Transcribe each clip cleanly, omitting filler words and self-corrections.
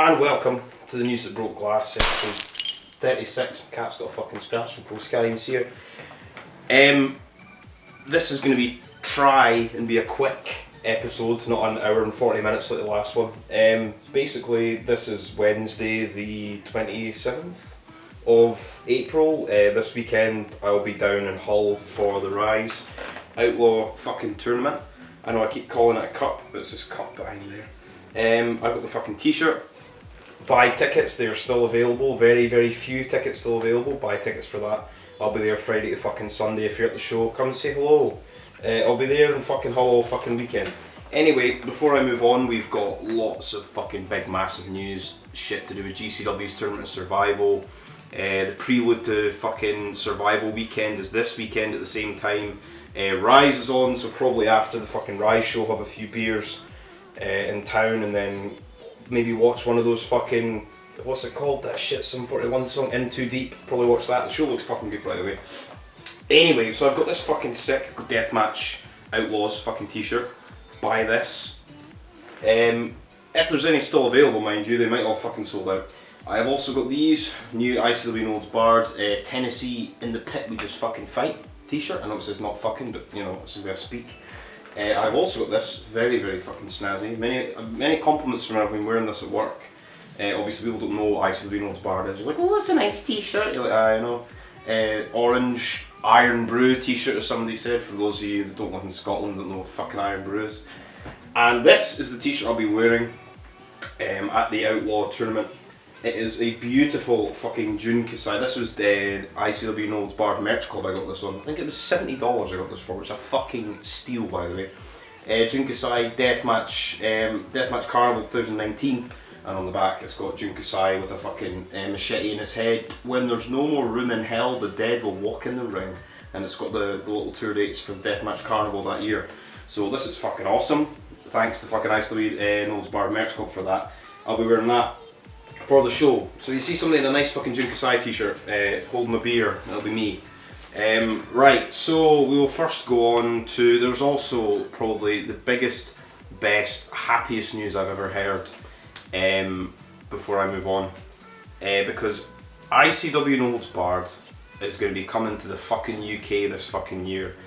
and welcome to the News That Broke Glass, episode 36. My cat's got a fucking scratch from post can't see her. This is going to try and be a quick episode, not an hour and 40 minutes like the last one. Basically, this is Wednesday the 27th of April. This weekend I'll be down in Hull for the Rise Outlaw fucking Tournament. I know I keep calling it a cup, but it's this cup behind there. I've got the fucking t-shirt. Buy tickets, they're still available. Very, very few tickets still available. Buy tickets for that. I'll be there Friday to fucking Sunday. If you're at the show, come and say hello. I'll be there in fucking Hull all fucking weekend. Anyway, before I move on, we've got lots of fucking big massive news. Shit to do with GCW's Tournament of Survival. The prelude to fucking Survival weekend is this weekend at the same time. Rise is on, so probably after the fucking Rise show, have a few beers in town, and then maybe watch one of those fucking, what's it called, that shit Sum 41 song, In Too Deep. Probably watch that. The show looks fucking good, by the way. Anyway, so I've got this fucking sick Deathmatch Outlaws fucking t-shirt. Buy this. If there's any still available, mind you, they might all fucking sold out. I have also got these new ICW Nodes Bard Tennessee In the Pit We Just Fucking Fight t-shirt. I know it says not fucking, but you know, this is where I speak. I've also got this, very, very fucking snazzy. Many compliments from me. I've been wearing this at work. Obviously people don't know what ICW Nodes Bard is. You're like, oh, that's a nice t-shirt. You're like, I know. Orange Iron Brew t-shirt, as somebody said, for those of you that don't live in Scotland, don't know what fucking Iron Brew is. And this is the t-shirt I'll be wearing at the Outlaw Tournament. It is a beautiful fucking Jun Kasai. This was the ICW Nodes Bard merch club I got this on. I think it was $70 I got this for, which is a fucking steal, by the way. Jun Kasai Deathmatch, Deathmatch Carnival 2019. And on the back it's got Jun Kasai with a fucking machete in his head. When there's no more room in hell, the dead will walk in the ring. And it's got the little tour dates for Deathmatch Carnival that year. So this is fucking awesome. Thanks to fucking ICW Nodes Bard merch club for that. I'll be wearing that for the show. So you see somebody in a nice fucking Jun Kasai t-shirt holding a beer, that'll be me. Right, so we will first go on to, there's also probably the biggest, best, happiest news I've ever heard before I move on. Because ICW Nodes Bard is going to be coming to the fucking UK this fucking year,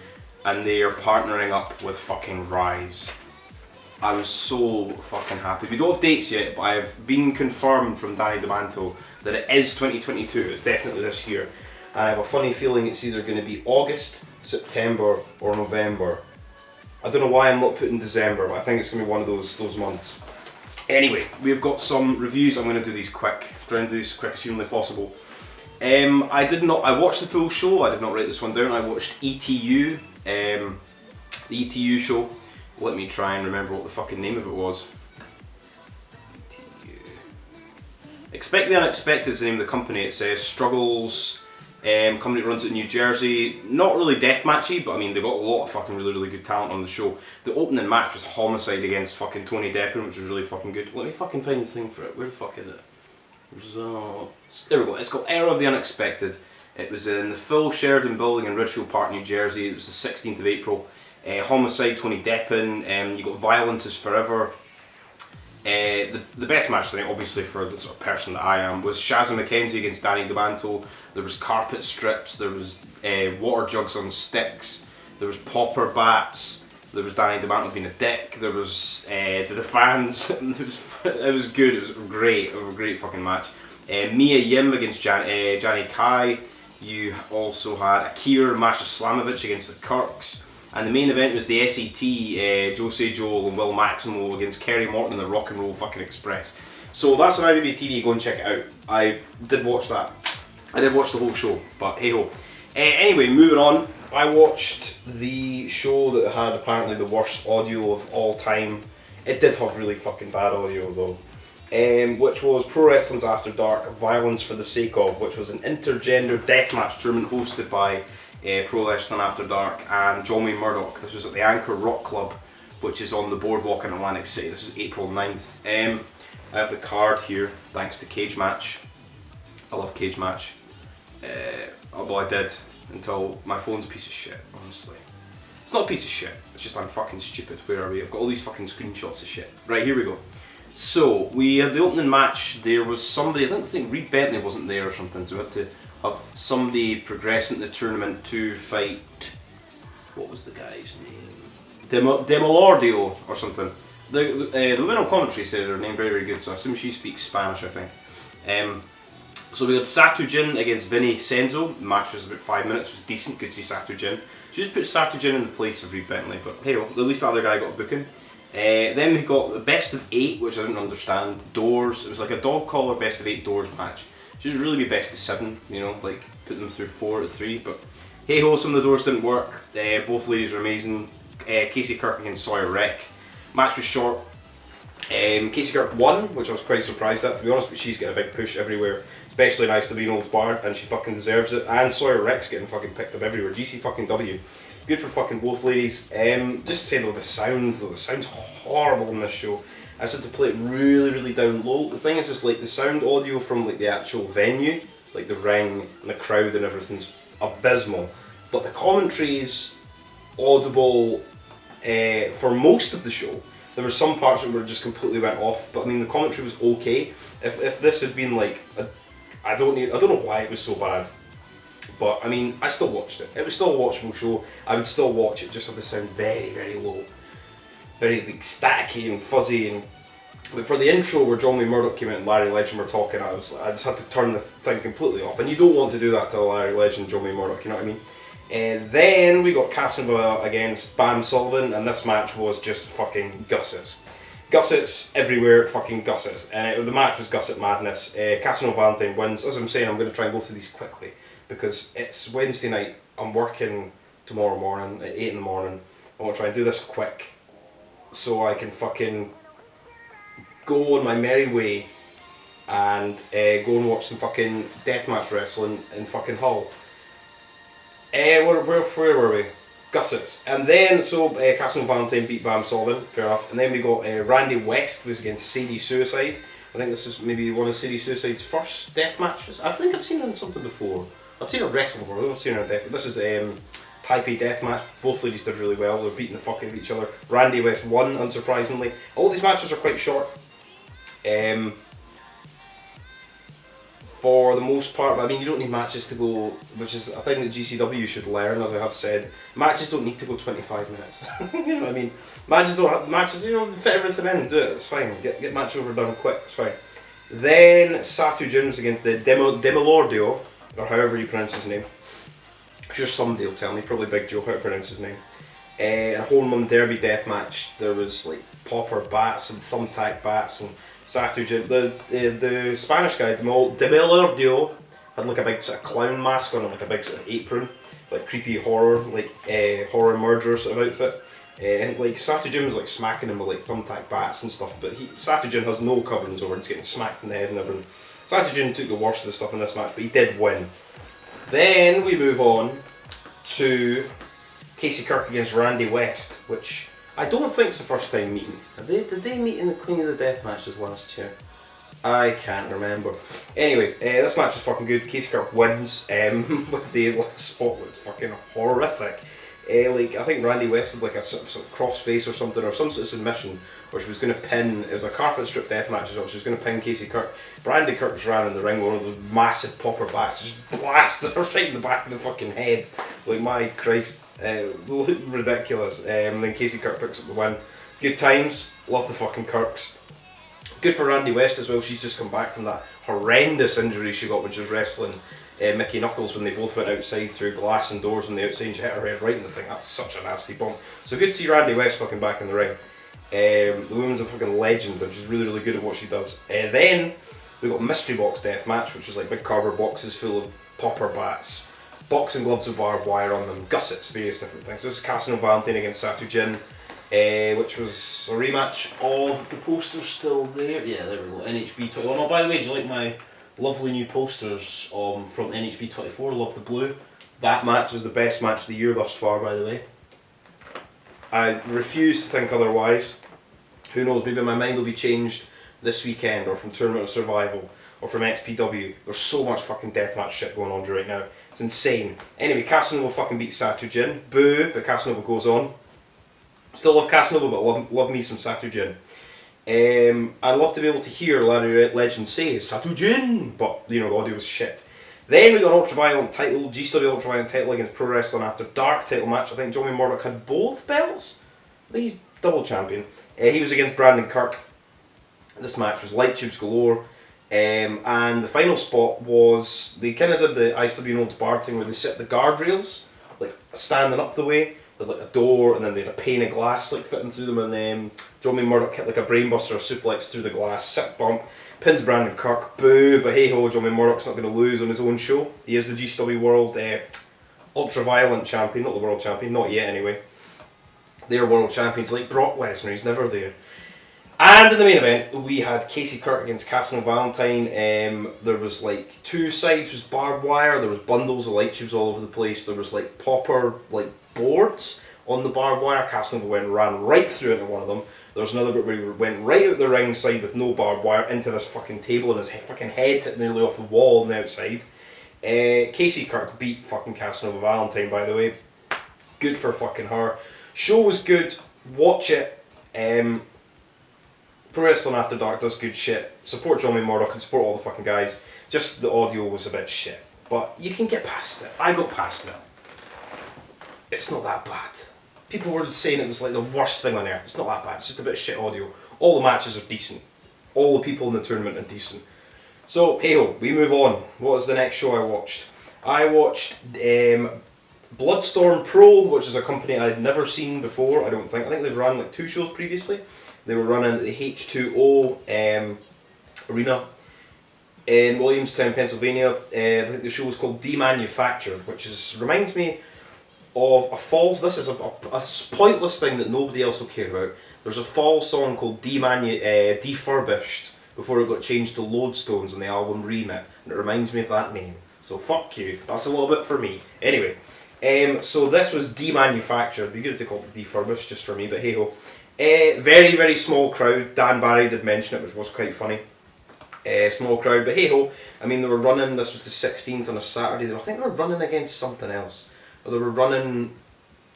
and they are partnering up with fucking Rise. I was so fucking happy. We don't have dates yet, but I've been confirmed from Danny DeManto that it is 2022, it's definitely this year. And I have a funny feeling it's either going to be August, September or November. I don't know why I'm not putting December, but I think it's going to be one of those months. Anyway, we've got some reviews. I'm going to do these quick, trying to do these as quick as humanly possible. I watched the full show, I did not write this one down. I watched ETU, the ETU show. Let me try and remember what the fucking name of it was. Expect the Unexpected is the name of the company. It says Struggles, company that runs it in New Jersey. Not really deathmatchy, but I mean, they've got a lot of fucking really, really good talent on the show. The opening match was Homicide against fucking Tony Deppen, which was really fucking good. Let me fucking find the thing for it. Where the fuck is it? There we go. It's called Era of the Unexpected. It was in the full Sheridan building in Ridgefield Park, New Jersey. It was the 16th of April. Homicide, Tony Deppen, you got Violence is Forever. The best match tonight, obviously for the sort of person that I am, was Shazza McKenzie against Danny DeManto. There was carpet strips, there was water jugs on sticks, there was popper bats, there was Danny DeManto being a dick, there was to the fans. It was good, it was great, a great fucking match. Mia Yim against Johnny Kai. You also had Akir Mashaslamovich against the Kirks. And the main event was the SET, Jose Joel and Will Maximo against Kerry Morton and the Rock and Roll fucking Express. So that's on IWTV TV, go and check it out. I did watch that. I did watch the whole show, but hey ho. Anyway, moving on. I watched the show that had apparently the worst audio of all time. It did have really fucking bad audio though. Which was Pro Wrestling's After Dark, Violence for the Sake of, which was an intergender deathmatch tournament hosted by Pro Wrestling After Dark and John Wayne Murdoch. This was at the Anchor Rock Club, which is on the boardwalk in Atlantic City. This was April 9th. I have the card here, thanks to Cage Match. I love Cage Match. Well, I did, until my phone's a piece of shit, honestly. It's not a piece of shit, it's just I'm fucking stupid. Where are we? I've got all these fucking screenshots of shit. Right, here we go. So we had the opening match. There was somebody, I don't think Reed Bentley wasn't there or something, so we had to have somebody progress into the tournament to fight. What was the guy's name? Demolordio or something. The woman on commentary said her name very, very good, so I assume she speaks Spanish, I think. So we had Satujin against Vinny Senzo. The match was about 5 minutes, it was decent, good to see Satujin. She just put Satujin in the place of Reed Bentley, but hey, well, at least the other guy got a booking. Then we got the best of 8, which I didn't understand. Doors, it was like a dog collar best of 8 doors match. Should really be best of 7, you know, like put them through 4 out of 3, but hey ho, some of the doors didn't work. Both ladies are amazing. Casey Kirk against Sawyer Wreck. Match was short. Casey Kirk won, which I was quite surprised at, to be honest, but she's getting a big push everywhere. Especially nice to be an old bard, and she fucking deserves it. And Sawyer Wreck's getting fucking picked up everywhere. GC fucking W. Good for fucking both ladies. Just to say though, the sound's horrible in this show. I just had to play it really, really down low. The thing is, it's like the sound audio from like the actual venue, like the ring and the crowd and everything's abysmal. But the commentary is audible for most of the show. There were some parts that were just completely went off, but I mean the commentary was okay. If this had been like I don't know why it was so bad, but I mean I still watched it. It was still a watchable show. I would still watch it. Just had the sound very, very low, very like staticky and fuzzy. And but for the intro where John Wayne Murdoch came out and Larry Legend were talking, I just had to turn the thing completely off. And you don't want to do that to Larry Legend and John Wayne Murdoch. You know what I mean? And then we got Casanova against Bam Sullivan, and this match was just fucking gussets. Gussets everywhere, fucking gussets. And the match was gusset madness. Casanova Valentine wins. As I'm saying, I'm going to try and go through these quickly because it's Wednesday night. I'm working tomorrow morning at 8 in the morning. I want to try and do this quick so I can fucking go on my merry way and go and watch some fucking deathmatch wrestling in fucking Hull. Where were we? Gussets. And then, so Casanova Valentine beat Bam Sullivan, fair enough. And then we got Randy West was against Sadie Suicide. I think this is maybe one of Sadie Suicide's first death matches. I think I've seen her in something before. I've seen her wrestle before, I don't seen her in death. This is Taipei death match. Both ladies did really well. They were beating the fuck out of each other. Randy West won, unsurprisingly. All these matches are quite short. For the most part, but I mean you don't need matches to go, which is a thing that GCW should learn, as I have said. Matches don't need to go 25 minutes. You know what I mean? Matches, you know, fit everything in, do it, it's fine. Get match over done quick, it's fine. Then Satu was against the Demolordio, or however you pronounce his name. I'm sure somebody will tell me, probably Big Joe, how to pronounce his name. A Hormone Derby death match. There was like popper bats and thumbtack bats and Satujin. The Spanish guy, Demolordio, had like a big sort of clown mask on him, like a big sort of apron, like creepy horror, like horror murderer sort of outfit. And like Satujin was like smacking him with like thumbtack bats and stuff, but Satujin has no coverings over, he's getting smacked in the head and everything. Satujin took the worst of the stuff in this match, but he did win. Then we move on to Casey Kirk against Randy West, which I don't think it's the first time meeting. Did they meet in the Queen of the Death matches last year? I can't remember. Anyway, this match is fucking good. Casey Kirk wins with the spot looked fucking horrific. Like I think Randy West had like a sort of crossface or something, or some sort of submission, where she was going to pin. It was a carpet strip death match, so she was going to pin Casey Kirk. Randy Kirk just ran in the ring, one of those massive popper bats, just blasted her right in the back of the fucking head. Like my Christ, ridiculous. Then Casey Kirk picks up the win. Good times, love the fucking Kirks. Good for Randy West as well. She's just come back from that horrendous injury she got when she was wrestling Mickey Knuckles when they both went outside through glass and doors on the outside and she hit her head right in the thing. That's such a nasty bump. So good to see Randy West fucking back in the ring. The woman's a fucking legend and she's really, really good at what she does. Then we got Mystery Box Death Match, which was like big cardboard boxes full of popper bats, boxing gloves with barbed wire on them, gussets, various different things. This is Casanova Valentine against Satu Jin, which was a rematch of the posters still there. Yeah, there we go. NHB 21. Oh, by the way, do you like my lovely new posters from NHB 24? Love the blue. That match is the best match of the year thus far, by the way. I refuse to think otherwise. Who knows, maybe my mind will be changed this weekend, or from Tournament of Survival, or from XPW. There's so much fucking deathmatch shit going on right now. It's insane. Anyway, Casanova fucking beats Satu Jin. Boo, but Casanova goes on. Still love Casanova, but love me some Satu Jin. I'd love to be able to hear Larry Legend say Satujin, but you know the audio was shit. Then we got an ultra-violent title, GCW ultra-violent title against Pro Wrestling After Dark title match. I think Johnny Murdoch had both belts. I think he's double champion. He was against Brandon Kirk. This match was light tubes galore. And the final spot was, they kind of did the ICW Notes Bar thing where they set the guardrails, like standing up the way, with like a door, and then they had a pane of glass like fitting through them, and then Johnny Murdoch hit like a brainbuster or suplex through the glass, sick bump, pins Brandon Kirk, boo, but hey ho, Johnny Murdoch's not going to lose on his own show. He is the GCW World Ultra-Violent Champion, not the World Champion, not yet anyway. They're World Champions like Brock Lesnar, he's never there. And in the main event, we had Casey Kirk against Casanova Valentine. There was like two sides was barbed wire, there was bundles of light tubes all over the place, there was like popper like boards on the barbed wire. Casanova ran right through into one of them. There was another bit where he went right out the ring side with no barbed wire into this fucking table, and his fucking head hit nearly off the wall on the outside. Casey Kirk beat fucking Casanova Valentine, by the way. Good for fucking her. Show was good, watch it. Pro Wrestling After Dark does good shit. Support Johnny Murdoch and support all the fucking guys. Just the audio was a bit shit. But you can get past it. I got past it. It's not that bad. People were saying it was like the worst thing on earth. It's not that bad. It's just a bit shit audio. All the matches are decent. All the people in the tournament are decent. So, hey-ho, we move on. What was the next show I watched? I watched BloodStorm Pro, which is a company I'd never seen before, I don't think. I think they've run like 2 shows previously. They were running at the H2O arena in Williamstown, Pennsylvania. I think the show was called Demanufactured, which reminds me of a Falls. This is a pointless thing that nobody else will care about. There's a Falls song called Defurbished before it got changed to Lodestones on the album Remit, and it reminds me of that name. So fuck you. That's a little bit for me. Anyway, so this was Demanufactured. It'd be good if they called it Defurbished just for me, but hey ho. Very, very small crowd. Dan Barry did mention it, which was quite funny. Small crowd, but hey ho. I mean, they were running, this was the 16th on a Saturday. I think they were running against something else. Or they were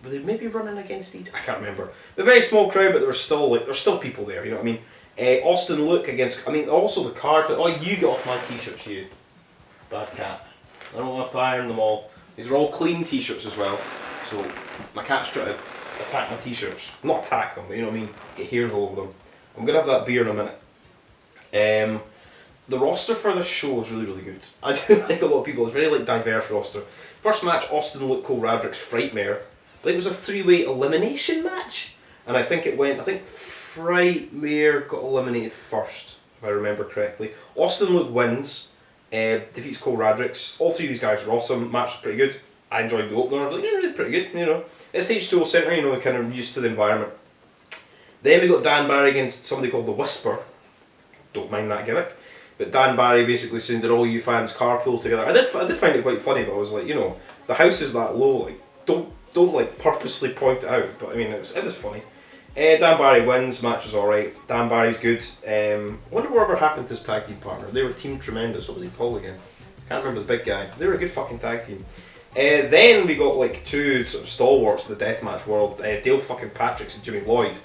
they maybe running against each? I can't remember. But very small crowd, but there were still like, there's still people there, you know what I mean? Austin Luke against, I mean, also the card. Oh, you get off my t-shirts, you bad cat. I don't have to iron them all. These are all clean t-shirts as well. So, my cat's trying to attack my t-shirts. Not attack them, but you know what I mean? Get hairs all over them. I'm going to have that beer in a minute. The roster for this show is really, really good. I do like a lot of people. It's very like diverse roster. First match, Austin Luke Cole Radrick's Frightmare. I think it was a 3-way elimination match. And I think Frightmare got eliminated first, if I remember correctly. Austin Luke wins, defeats Cole Radrick's. All 3 of these guys were awesome. Match was pretty good. I enjoyed the opener. I was like, yeah, it's pretty good, you know. It's the H2O Centre, you know, we're kind of used to the environment. Then we got Dan Barry against somebody called The Whisper. Don't mind that gimmick. But Dan Barry basically saying that all you fans carpool together. I did find it quite funny, but I was like, you know, the house is that low, like, don't like purposely point it out. But I mean, it was funny. Dan Barry wins, match was alright. Dan Barry's good. I wonder whatever happened to his tag team partner. They were Team Tremendous. What was he called again? Can't remember the big guy. They were a good fucking tag team. Then we got like 2 sort of stalwarts of the deathmatch world. Dale fucking Patricks and Jimmy Lloyd.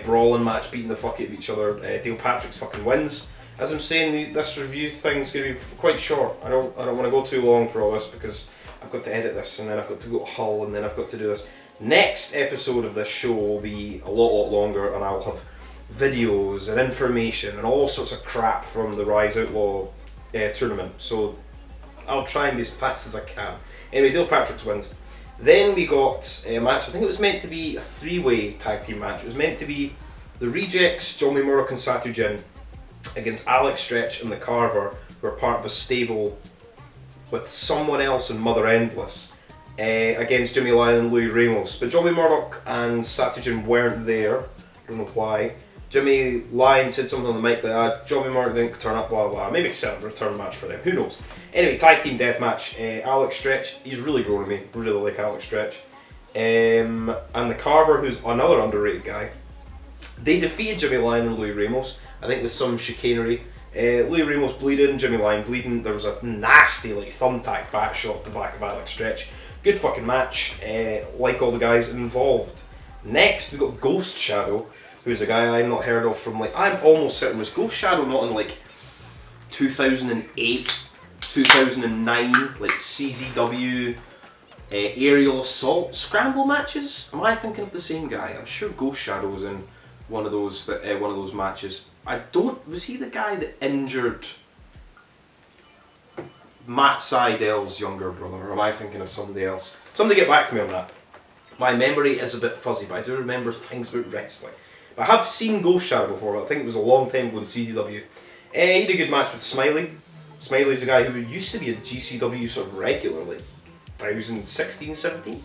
Brawling match, beating the fuck out of each other. Dale Patricks fucking wins. As I'm saying, this review thing's going to be quite short. I don't want to go too long for all this because I've got to edit this, and then I've got to go to Hull, and then I've got to do this. Next episode of this show will be a lot longer, and I'll have videos and information and all sorts of crap from the Rise Outlaw tournament. So I'll try and be as fast as I can. Anyway, Dale Patricks wins. Then we got a match. I think it was meant to be a 3-way tag team match. It was meant to be the Rejects, Johnny Murdoch and Satu Jin, against Alex Stretch and the Carver, who are part of a stable with someone else in Mother Endless, against Jimmy Lyon and Louis Ramos. But Johnny Murdoch and Satu Jin weren't there. I don't know why. Jimmy Lyon said something on the mic that Johnny Murdoch didn't turn up, blah blah. Maybe set up a return match for them, who knows. Anyway, tag team death match. Alex Stretch, he's really grown on me. I really like Alex Stretch. And the Carver, who's another underrated guy. They defeated Jimmy Lyon and Louis Ramos. I think there's some chicanery. Louis Ramos bleeding, Jimmy Lyon bleeding. There was a nasty like thumbtack back shot at the back of Alex Stretch. Good fucking match. Like all the guys involved. Next we got Ghost Shadow, who's a guy I've not heard of from like, I'm almost certain was Ghost Shadow not in like 2008, 2009, like CZW aerial assault scramble matches. Am I thinking of the same guy? I'm sure Ghost Shadow was in one of those matches. Was he the guy that injured Matt Seidel's younger brother, or am I thinking of somebody else? Somebody get back to me on that. My memory is a bit fuzzy, but I do remember things about wrestling. But I have seen Ghost Shadow before, but I think it was a long time ago in CZW. He had a good match with Smiley. Smiley's a guy who used to be a GCW sort of regular, like 2016, 17.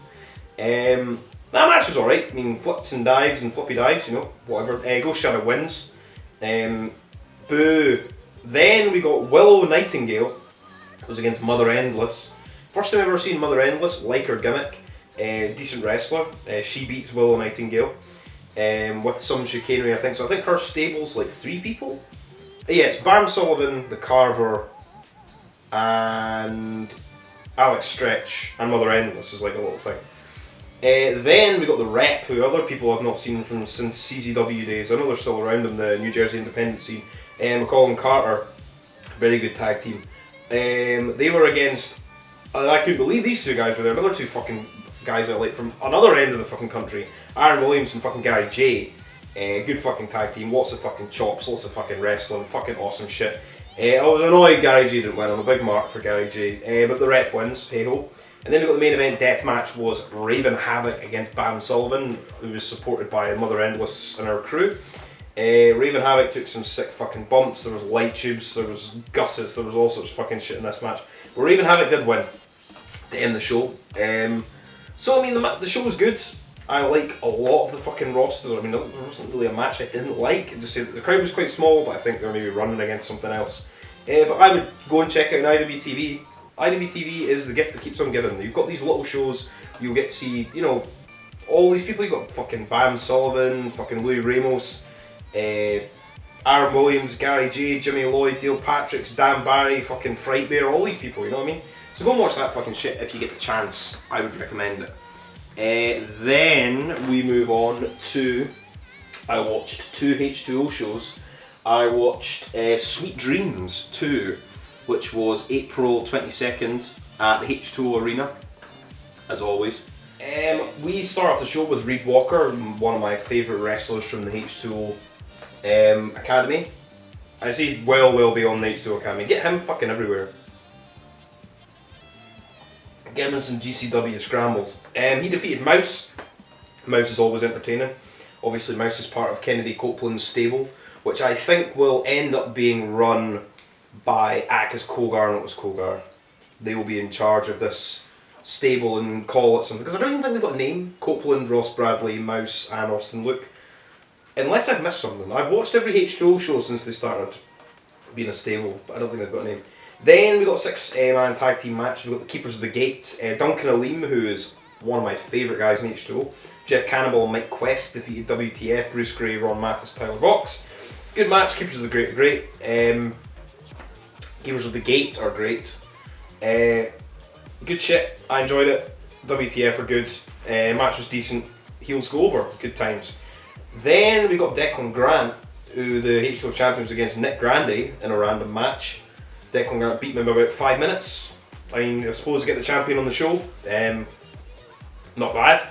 That match was alright. I mean, flips and dives and flippy dives, you know, whatever. Ghost Shadow wins. Boo. Then we got Willow Nightingale. It was against Mother Endless. First time I've ever seen Mother Endless. Like her gimmick. Decent wrestler. She beats Willow Nightingale. With some chicanery, I think. So I think her stable's like 3 people. Yeah, it's Bam Sullivan, the Carver, and Alex Stretch, and Mother Endless is like a little thing. Then we got the Rep, who other people have not seen from since CZW days. I know they're still around in the New Jersey independent scene. McCall and Carter, very good tag team. They were against, and I couldn't believe these 2 guys were there. Another 2 fucking guys I like from another end of the fucking country. Aaron Williams and fucking Gary J. Good fucking tag team, lots of fucking chops, lots of fucking wrestling, fucking awesome shit. I was annoyed Gary J didn't win. I'm a big mark for Gary J. But the Rep wins, hey ho. And then we got the main event Deathmatch was Raven Havoc against Bam Sullivan, who was supported by Mother Endless and her crew. Raven Havoc took some sick fucking bumps, there was light tubes, there was gussets, there was all sorts of fucking shit in this match. But Raven Havoc did win to end the show. So I mean the show was good. I like a lot of the fucking roster. I mean there wasn't really a match I didn't like. I just say that the crowd was quite small, but I think they were maybe running against something else. But I would go and check out IWTV. IWTV is the gift that keeps on giving. You've got these little shows, you'll get to see, you know, all these people. You've got fucking Bam Sullivan, fucking Louis Ramos, Aaron Williams, Gary J, Jimmy Lloyd, Dale Patricks, Dan Barry, fucking Frightmare, all these people, you know what I mean? So go and watch that fucking shit if you get the chance. I would recommend it. Then we move on to, I watched 2 H2O shows. I watched Sweet Dreams 2, which was April 22nd at the H2O Arena, as always. We start off the show with Reed Walker, one of my favourite wrestlers from the H2O Academy. I say well beyond the H2O Academy. Get him fucking everywhere. Get him in some GCW scrambles. He defeated Mouse. Mouse is always entertaining. Obviously Mouse is part of Kennedy Copeland's stable, which I think will end up being run by Atticus Cogar and Otis Cogar. They will be in charge of this stable and call it something, because I don't even think they've got a name. Copeland, Ross Bradley, Mouse and Austin Luke. Unless I've missed something. I've watched every H2O show since they started being a stable, but I don't think they've got a name. Then we got a 6-man tag team match. We got the Keepers of the Gate, Duncan Aleem, who is one of my favourite guys in H2O. Jeff Cannibal and Mike Quest defeated WTF, Bruce Gray, Ron Mathis, Tyler Vox. Good match. Keepers of the Gate are great. Keepers of the Gate are great. Good shit. I enjoyed it. WTF are good. Match was decent. Heels go over. Good times. Then we got Declan Grant, who the H2O champion was against Nick Grande in a random match. Declan Grant beat him in about 5 minutes. I mean, I suppose to get the champion on the show, not bad.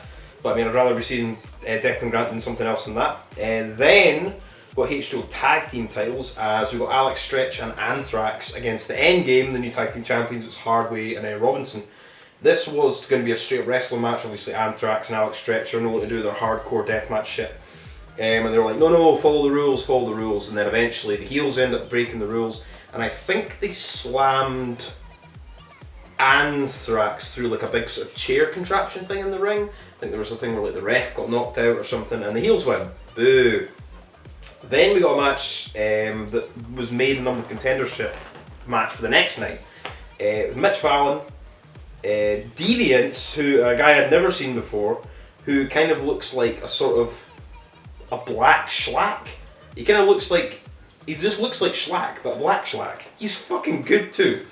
But I mean, I'd rather be seeing Declan Grant than something else than that. And then we got H2O tag team titles, as we got Alex Stretch and Anthrax against the Endgame, the new tag team champions. It's Hardway and Robinson. This was going to be a straight wrestling match. Obviously, Anthrax and Alex Stretch are known to do their hardcore deathmatch shit. And they were like, no, follow the rules. And then eventually the heels end up breaking the rules. And I think they slammed Anthrax through like a big sort of chair contraption thing in the ring. I think there was a thing where like the ref got knocked out or something, and the heels win. Boo. Then we got a match that was made a number contendership match for the next night. It was Mitch Fallon, Deviants, who a guy I'd never seen before, who kind of looks like a sort of a black Schlack. He just looks like Schlack, but a black Schlack. He's fucking good too.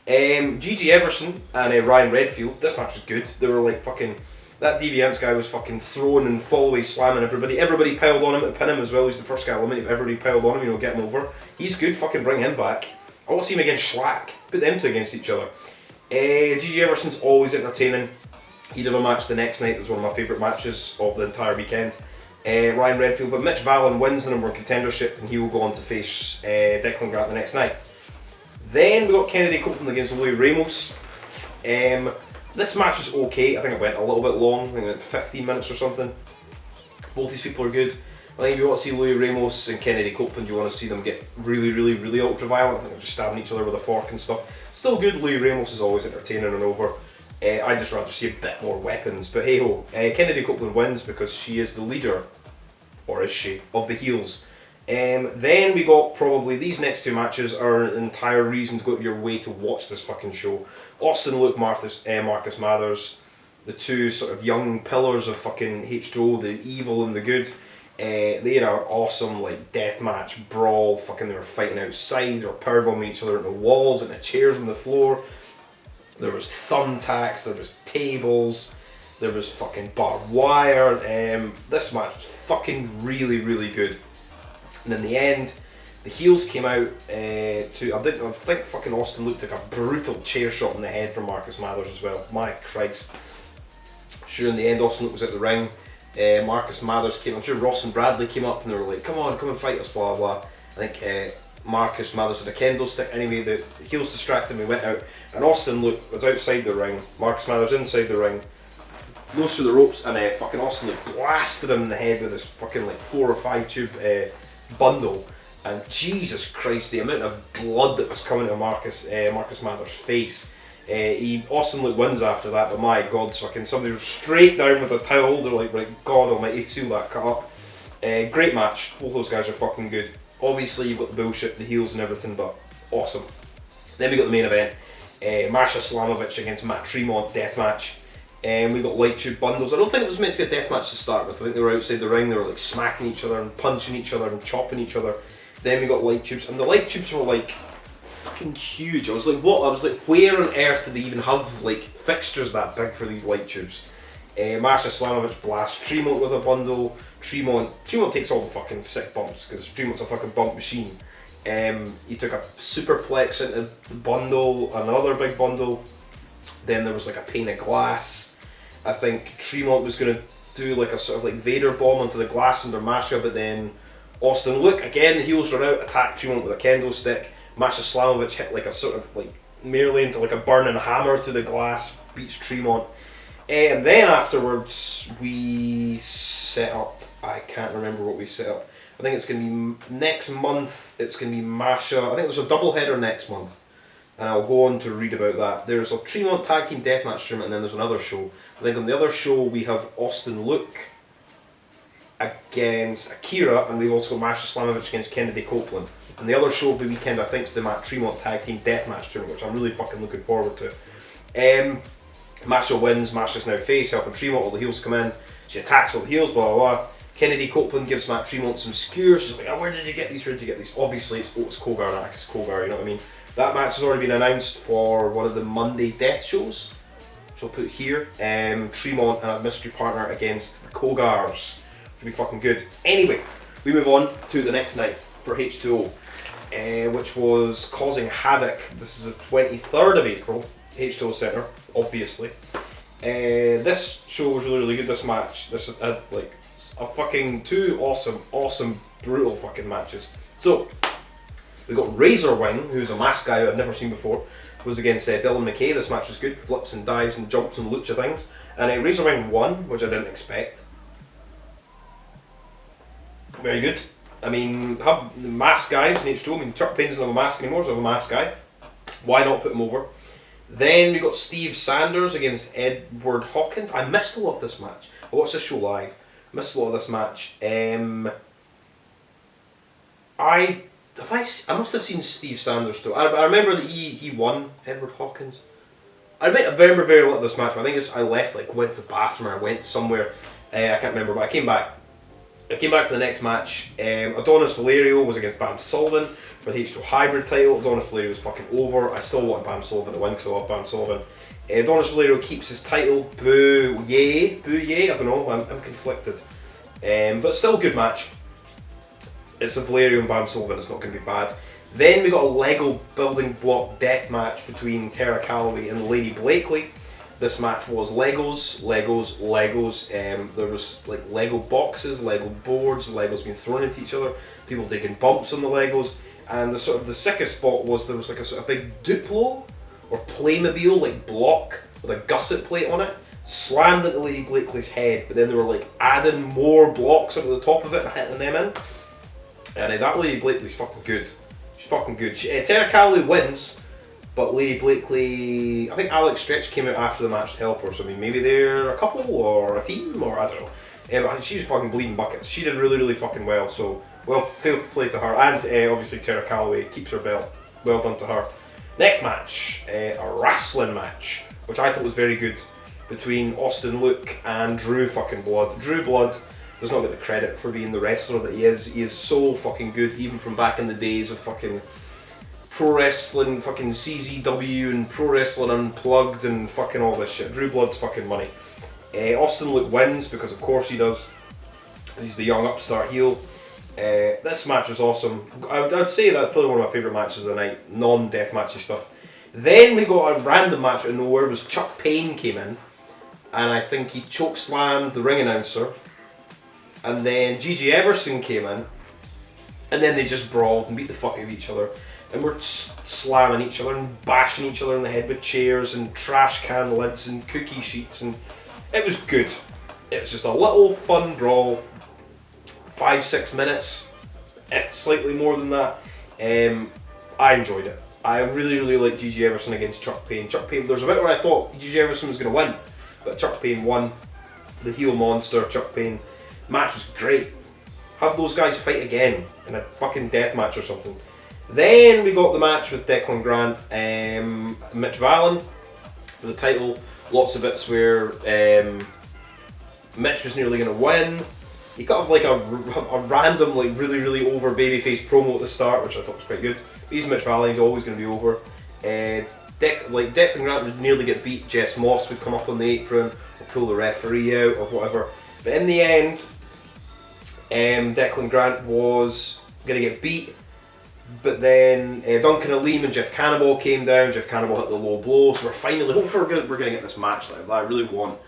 Gigi Everson and Ryan Redfield. This match was good. They were like fucking. That Deviants guy was fucking throwing and fallaway slamming everybody. Everybody piled on him to pin him as well. He's the first guy eliminated. Everybody piled on him, you know, get him over. He's good, fucking bring him back. I want to see him against Schlack. Put them two against each other. GG Everson's always entertaining. He did a match the next night. It was one of my favourite matches of the entire weekend. Ryan Redfield, but Mitch Vallon wins the number one contendership and he will go on to face Declan Grant the next night. Then we got Kennedy Copeland against Louis Ramos. This match was okay. I think it went a little bit long. I think it went 15 minutes or something. Both these people are good. I think if you want to see Louis Ramos and Kennedy Copeland, you want to see them get really ultra violent. I think they're just stabbing each other with a fork and stuff. Still good. Louis Ramos is always entertaining and over. I'd just rather see a bit more weapons, but hey ho. Kennedy Copeland wins because she is the leader, or is she, of the heels. Then we got probably these next two matches are an entire reason to go out of your way to watch this fucking show. Austin Luke, Marcus Mathers, the two sort of young pillars of fucking H2O, the evil and the good. They had an awesome like deathmatch brawl. Fucking they were fighting outside, they were powerbombing each other into the walls and the chairs on the floor. There was thumbtacks, there was tables, there was fucking barbed wire. This match was fucking really good. And in the end, the heels came out to, I think fucking Austin Luke took a brutal chair shot in the head from Marcus Mathers as well. My Christ. Sure, in the end, Austin Luke was at the ring. Marcus Mathers came, I'm sure Ross and Bradley came up and they were like, come and fight us, blah blah. I think Marcus Mathers had a kendo stick. Anyway, the heels distracted me, went out, and Austin Luke was outside the ring. Marcus Mathers inside the ring. Goes through the ropes and fucking Austin Luke blasted him in the head with this fucking like 4 or 5 tube bundle, and Jesus Christ, the amount of blood that was coming to Marcus Mathers' face. Austin Luke wins after that, but my God, fucking somebody straight down with a towel. They're like, right, God Almighty, seal that cut up. Great match. Both those guys are fucking good. Obviously, you've got the bullshit, the heels, and everything, but awesome. Then we got the main event. Masha Slamovich against Matt Tremont deathmatch. We got light tube bundles. I don't think it was meant to be a deathmatch to start with. I think they were outside the ring. They were like smacking each other and punching each other and chopping each other. Then we got light tubes, and the light tubes were like fucking huge. I was like, what? I was like, where on earth do they even have like fixtures that big for these light tubes? Masha Slamovich blasts Tremont with a bundle. Tremont takes all the fucking sick bumps because Tremont's a fucking bump machine. He took a superplex into the bundle, another big bundle. Then there was like a pane of glass. I think Tremont was going to do like a sort of like Vader bomb onto the glass under Masha, but then Austin Luke, again the heels run out, attacked Tremont with a kendo stick. Masha Slamovich hit like a sort of like merely into like a burning hammer through the glass, beats Tremont. And then afterwards we set up, I can't remember what we set up. I think it's going to be next month, it's going to be Masha, I think there's a double header next month. And I'll go on to read about that. There's a Tremont Tag Team Deathmatch tournament and then there's another show. I think on the other show we have Austin Luke against Akira, and we've also got Masha Slamovich against Kennedy Copeland. And the other show of the weekend I think is the Matt Tremont Tag Team Deathmatch tournament, which I'm really fucking looking forward to. Masha wins, Masha's now face, helping Tremont, all the heels come in. She attacks all the heels, blah blah blah. Kennedy Copeland gives Matt Tremont some skewers. She's like, oh, where did you get these? Obviously it's Otis Kogar and Akis Kogar, you know what I mean? That match has already been announced for one of the Monday Death shows, which I'll put here. Tremont and a mystery partner against the Kogars, which will be fucking good. Anyway, we move on to the next night for H2O, which was causing havoc. This is the 23rd of April, H2O Centre, obviously. This show was really good, this match. This is like a fucking two awesome, brutal fucking matches. So, we got Razor Wing, who's a masked guy who I'd never seen before, was against Dylan McKay. This match was good, flips and dives and jumps and lucha things. And Razor Wing won, which I didn't expect. Very good. I mean, have the masked guys in H2O. I mean, Chuck Payne's not a mask anymore, so I have a masked guy. Why not put him over? Then we got Steve Sanders against Edward Hawkins. I missed a lot of this match. I watched this show live. Missed a lot of this match. I must have seen Steve Sanders too. I remember that he won Edward Hawkins. I remember very little of this match, but I think I left, like went to the bathroom or I went somewhere. I can't remember, but I came back. For the next match. Adonis Valerio was against Bam Sullivan for the H2 Hybrid title. Adonis Valerio was fucking over. I still want Bam Sullivan to win because I love Bam Sullivan. Adonis Valero keeps his title. Boo yay, I don't know, I'm conflicted. But still a good match. It's a Valero and Bam Sullivan, it's not going to be bad. Then we got a Lego building block death match between Tara Calloway and Lady Blakely. This match was Legos. There was like Lego boxes, Lego boards, Legos being thrown into each other, people taking bumps on the Legos, and the sickest spot was there was like a sort of big Duplo or Playmobil like block with a gusset plate on it, slammed into Lady Blakely's head, but then they were like adding more blocks onto the top of it and hitting them in. And that Lady Blakely's fucking good. She's fucking good. Tara Calloway wins, but Lady Blakely, I think Alex Stretch came out after the match to help her, so I mean maybe they're a couple or a team or I don't know. She was fucking bleeding buckets. She did really, really fucking well, so well, fair play to her. And obviously Tara Calloway keeps her belt. Well done to her. Next match, a wrestling match, which I thought was very good, between Austin Luke and Drew fucking Blood. Drew Blood does not get the credit for being the wrestler that he is. He is so fucking good, even from back in the days of fucking pro wrestling, fucking CZW and Pro Wrestling Unplugged and fucking all this shit. Drew Blood's fucking money. Austin Luke wins, because of course he does. He's the young upstart heel. This match was awesome. I'd say that's probably one of my favourite matches of the night, non-deathmatchy stuff. Then we got a random match out of nowhere. Was Chuck Payne came in, and I think he chokeslammed the ring announcer. And then Gigi Everson came in, and then they just brawled and beat the fuck out of each other. And we're slamming each other and bashing each other in the head with chairs and trash can lids and cookie sheets, and it was good. It was just a little fun brawl, 5-6 minutes, if slightly more than that. I enjoyed it. I really, really liked Gigi Everson against Chuck Payne. There was a bit where I thought Gigi Everson was going to win, but Chuck Payne won. The heel monster, Chuck Payne. Match was great. Have those guys fight again in a fucking death match or something. Then we got the match with Declan Grant, Mitch Vallon for the title. Lots of bits where Mitch was nearly going to win. He got like a random, like really, really over babyface promo at the start, which I thought was quite good. He's Mitch Vallon, he's always going to be over. Declan Grant would nearly get beat. Jess Moss would come up on the apron or pull the referee out or whatever. But in the end, Declan Grant was going to get beat. But then Duncan Aleem and Jeff Cannibal came down. Jeff Cannibal hit the low blow. So hopefully we're going to get this match that I really want.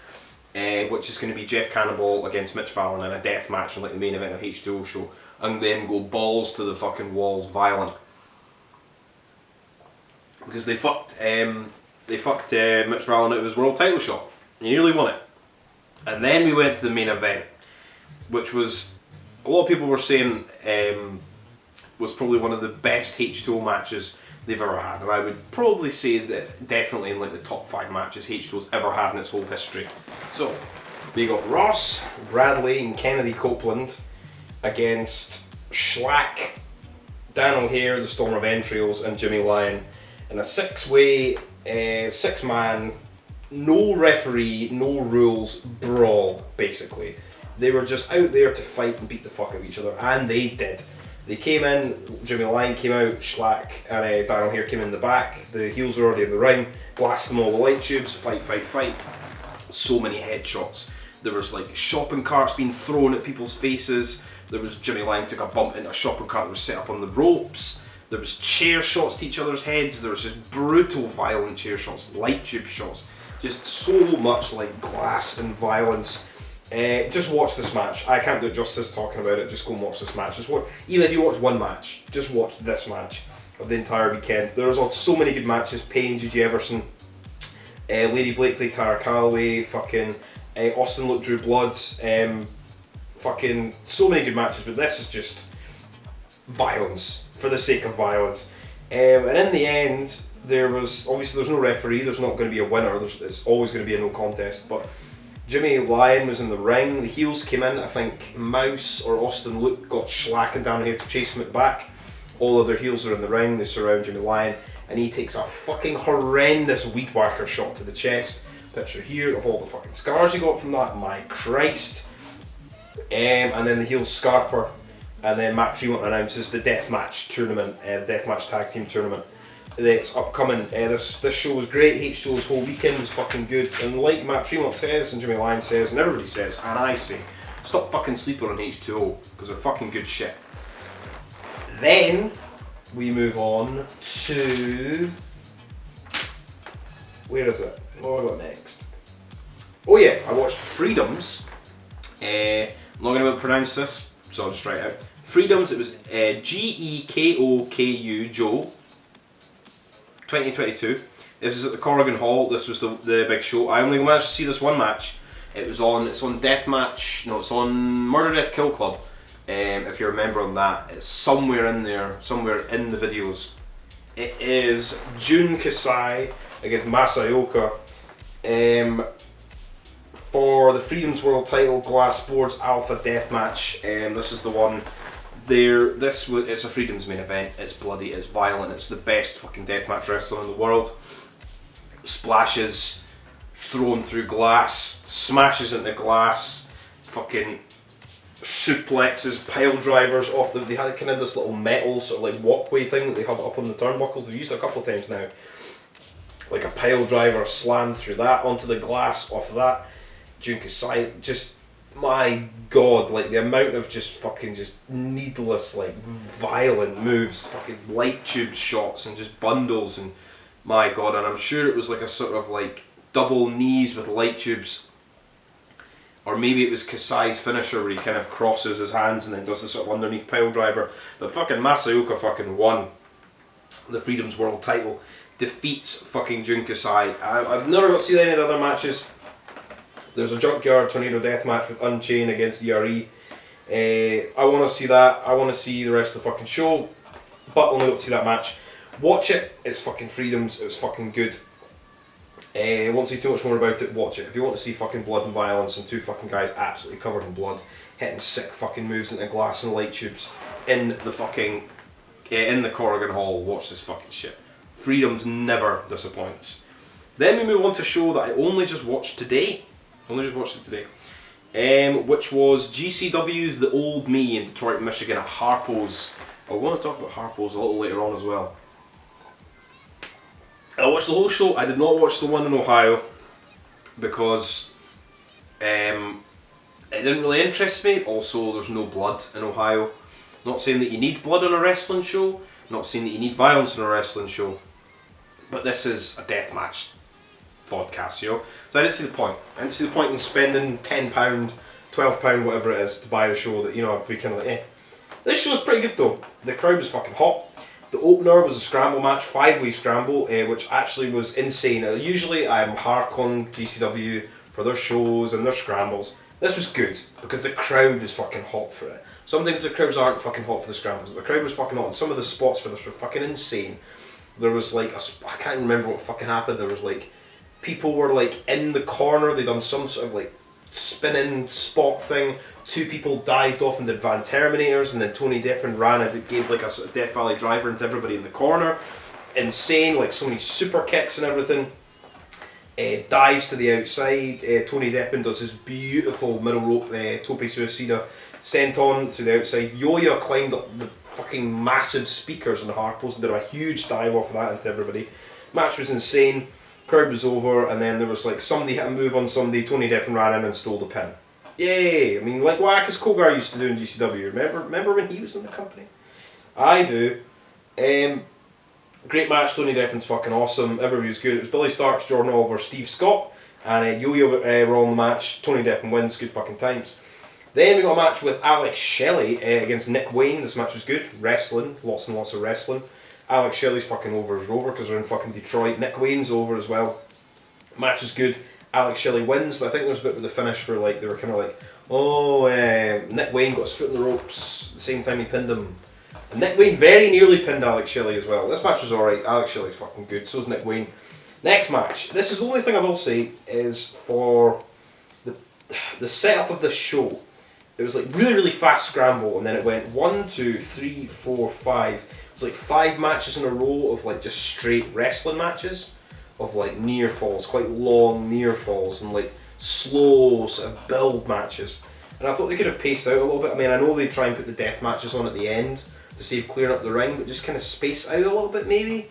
Which is going to be Jeff Cannibal against Mitch Vallon in a death match in like the main event of H2O show. And then go balls to the fucking walls violent. Because they fucked Mitch Vallon out of his world title shot. He nearly won it. And then we went to the main event, which was, a lot of people were saying, was probably one of the best H2O matches they've ever had. And I would probably say that definitely in like the top 5 matches H2O's ever had in its whole history. So, we got Ross, Bradley and Kennedy Copeland against Schlack, Dan O'Hare, the Storm of Entrails and Jimmy Lyon in a 6-way, 6-man, no referee, no rules brawl, basically. They were just out there to fight and beat the fuck out of each other, and they did. They came in, Jimmy Lyon came out, Schlack and Dan O'Hare came in the back, the heels were already in the ring, blast them all the light tubes, fight. So many headshots. There was like shopping carts being thrown at people's faces. There was Jimmy Lyon took a bump into a shopping cart that was set up on the ropes. There was chair shots to each other's heads. There was just brutal, violent chair shots, light tube shots. Just so much like glass and violence. Just watch this match. I can't do it justice talking about it. Just go and watch this match. Even if you watch one match, just watch this match of the entire weekend. There's so many good matches. Payne, Gigi Everson, Lady Blakely, Tara Calloway, fucking Austin Luke, Drew Blood, fucking so many good matches. But this is just violence for the sake of violence. And in the end, there's no referee. There's not going to be a winner. It's always going to be a no contest. But Jimmy Lyon was in the ring. The heels came in. I think Mouse or Austin Luke got Schlack down here to chase him at the back. All other heels are in the ring. They surround Jimmy Lyon, and he takes a fucking horrendous weed whacker shot to the chest. Picture here of all the fucking scars he got from that. My Christ. And then the heels scarper, and then Matt Tremont announces the Deathmatch tournament, the Deathmatch tag team tournament. that's upcoming. This show was great. H2O's whole weekend was fucking good. And like Matt Tremont says, and Jimmy Lyons says, and everybody says, and I say, stop fucking sleeping on H2O, because they're fucking good shit. Then we move on to... Where is it? What have I got next? Oh yeah, I watched Freedoms. I'm not going to pronounce this, so I'll just write it out. Freedoms, it was Gekoku Joe 2022. This is at the Corrigan Hall. This was the big show. I only managed to see this one match. It's on Deathmatch. No, it's on Murder Death Kill Club. If you remember on that, it's somewhere in there, somewhere in the videos. It is Jun Kasai against Masayoka for the Freedoms World Title Glass Boards Alpha Deathmatch. This is the one. It's a Freedoms main event. It's bloody, it's violent, it's the best fucking deathmatch wrestling in the world. Splashes, thrown through glass, smashes into glass, fucking suplexes, pile drivers off they had kind of this little metal sort of like walkway thing that they have up on the turnbuckles. They've used it a couple of times now. Like a pile driver slammed through that onto the glass off of that. Jun Kasai, just, my god, like the amount of just fucking just needless, like violent moves, fucking light tube shots and just bundles, and my god, and I'm sure it was like a sort of like double knees with light tubes, or maybe it was Kasai's finisher where he kind of crosses his hands and then does the sort of underneath pile driver. But fucking Masayoka fucking won the Freedoms World Title, defeats fucking Jun Kasai. I've never got to see any of the other matches. There's a Junkyard Tornado Death match with Unchained against ERE. I want to see that. I want to see the rest of the fucking show, but only got to see that match. Watch it. It's fucking Freedoms. It was fucking good. Won't say too much more about it. Watch it. If you want to see fucking blood and violence and two fucking guys absolutely covered in blood, hitting sick fucking moves into glass and light tubes in the fucking in the Corrigan Hall, watch this fucking shit. Freedoms never disappoints. Then we move on to a show that I only just watched today. Which was GCW's The Old Me in Detroit, Michigan at Harpo's. I want to talk about Harpo's a little later on as well. I watched the whole show. I did not watch the one in Ohio because it didn't really interest me. Also, there's no blood in Ohio. Not saying that you need blood on a wrestling show. Not saying that you need violence on a wrestling show. But this is a deathmatch vodcast, you know. So I didn't see the point. I didn't see the point in spending £10, £12, whatever it is, to buy the show. That, you know, I'd be kind of like, eh. This show's pretty good though. The crowd was fucking hot. The opener was a scramble match, 5-way scramble, which actually was insane. Usually I'm hark on GCW for their shows and their scrambles. This was good because the crowd was fucking hot for it. Sometimes the crowds aren't fucking hot for the scrambles. The crowd was fucking hot, and some of the spots for this were fucking insane. There was like, I can't remember what fucking happened. There was like, people were like in the corner. They done some sort of like spinning spot thing. Two people dived off and did Van Terminators, and then Tony Deppen ran and gave like a sort of Death Valley driver into everybody in the corner. Insane, like so many super kicks and everything. Dives to the outside. Tony Deppen does his beautiful middle rope tope suicida senton through the outside. Yoya climbed up the fucking massive speakers in the Harpo's and did a huge dive off of that into everybody. Match was insane. Crowd was over, and then there was like somebody hit a move on somebody. Tony Deppen ran in and stole the pin. Yay! I mean, like whack as Kogar used to do in GCW. Remember when he was in the company? I do. Great match. Tony Deppen's fucking awesome. Everybody was good. It was Billy Starks, Jordan Oliver, Steve Scott, and Yo-Yo were on the match. Tony Deppen wins. Good fucking times. Then we got a match with Alex Shelley against Nick Wayne. This match was good. Wrestling. Lots and lots of wrestling. Alex Shelley's fucking over as Rover because they're in fucking Detroit. Nick Wayne's over as well. Match is good. Alex Shelley wins, but I think there's a bit with the finish where like they were kind of like, oh, Nick Wayne got his foot in the ropes at the same time he pinned him. And Nick Wayne very nearly pinned Alex Shelley as well. This match was alright. Alex Shelley's fucking good. So's Nick Wayne. Next match. This is the only thing I will say is for the setup of this show. It was like really, really fast scramble, and then it went 1, 2, 3, 4, 5. It was like 5 matches in a row of like just straight wrestling matches of like near falls, quite long near falls, and like slow sort of build matches. And I thought they could have paced out a little bit. I mean, I know they try and put the death matches on at the end to save clearing up the ring, but just kind of space out a little bit maybe.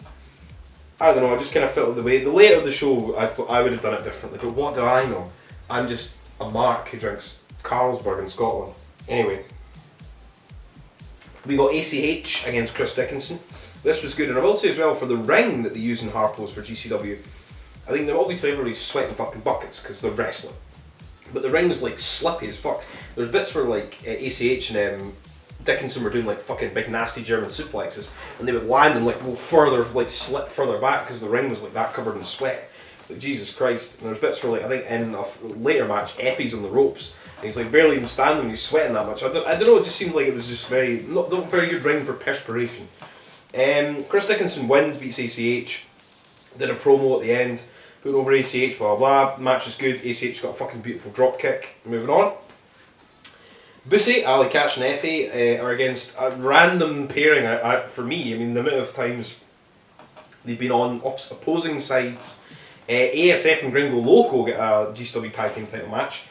I don't know, I just kind of felt the way, the later the show, I thought I would have done it differently, but what do I know? I'm just a mark who drinks Carlsberg in Scotland. Anyway, we got ACH against Chris Dickinson. This was good, and I will say as well, for the ring that they use in Harpo's for GCW, I think they're obviously everybody's sweating fucking buckets because they're wrestling. But the ring was like slippy as fuck. There's bits where like ACH and Dickinson were doing like fucking big nasty German suplexes, and they would land and like go further, like slip further back because the ring was like that covered in sweat. Like Jesus Christ. And there's bits where like I think in a later match, Effie's on the ropes and he's like barely even standing and he's sweating that much. I don't know, it just seemed like it was just not very good ring for perspiration. Chris Dickinson wins, beats ACH, did a promo at the end, put over ACH, blah blah, match is good, ACH got a fucking beautiful drop kick. Moving on. Bussy, Ali Catch and Effie are against a random pairing for me. I mean, the amount of times they've been on opposing sides. ASF and Gringo Loco get a GCW Tag Team title match.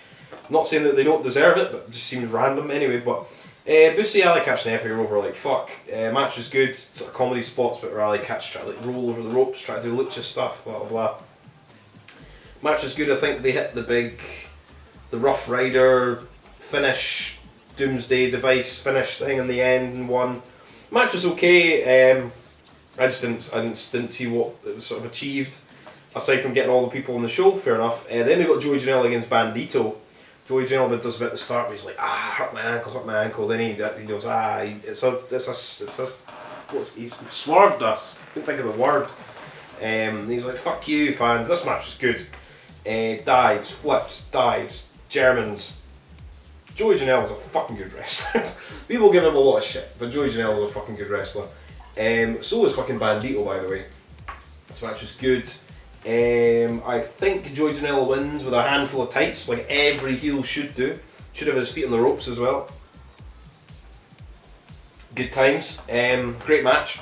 Not saying that they don't deserve it, but it just seems random anyway. But Bussy, Ali Catch and Effie are over like fuck. Match was good, sort of comedy spots, but Ali Catch try to like roll over the ropes, try to do lucha stuff, blah blah blah. Match was good. I think they hit the Rough Rider finish, Doomsday Device finish thing in the end and won. Match was okay. I just didn't see what it was sort of achieved aside from getting all the people on the show. Fair enough. Then we got Joey Janela against Bandito. Joey Janela does a bit at the start where he's like, hurt my ankle. Then he goes, he's swerved us. Couldn't think of the word. And he's like, fuck you fans. This match is good. Dives, flips, dives, Germans. Joey Janela's a fucking good wrestler. People give him a lot of shit, but Joey Janela's a fucking good wrestler. So is fucking Bandito, by the way. This match was good. I think Joey Janela wins with a handful of tights, like every heel should do. Should have his feet on the ropes as well. Good times. Great match.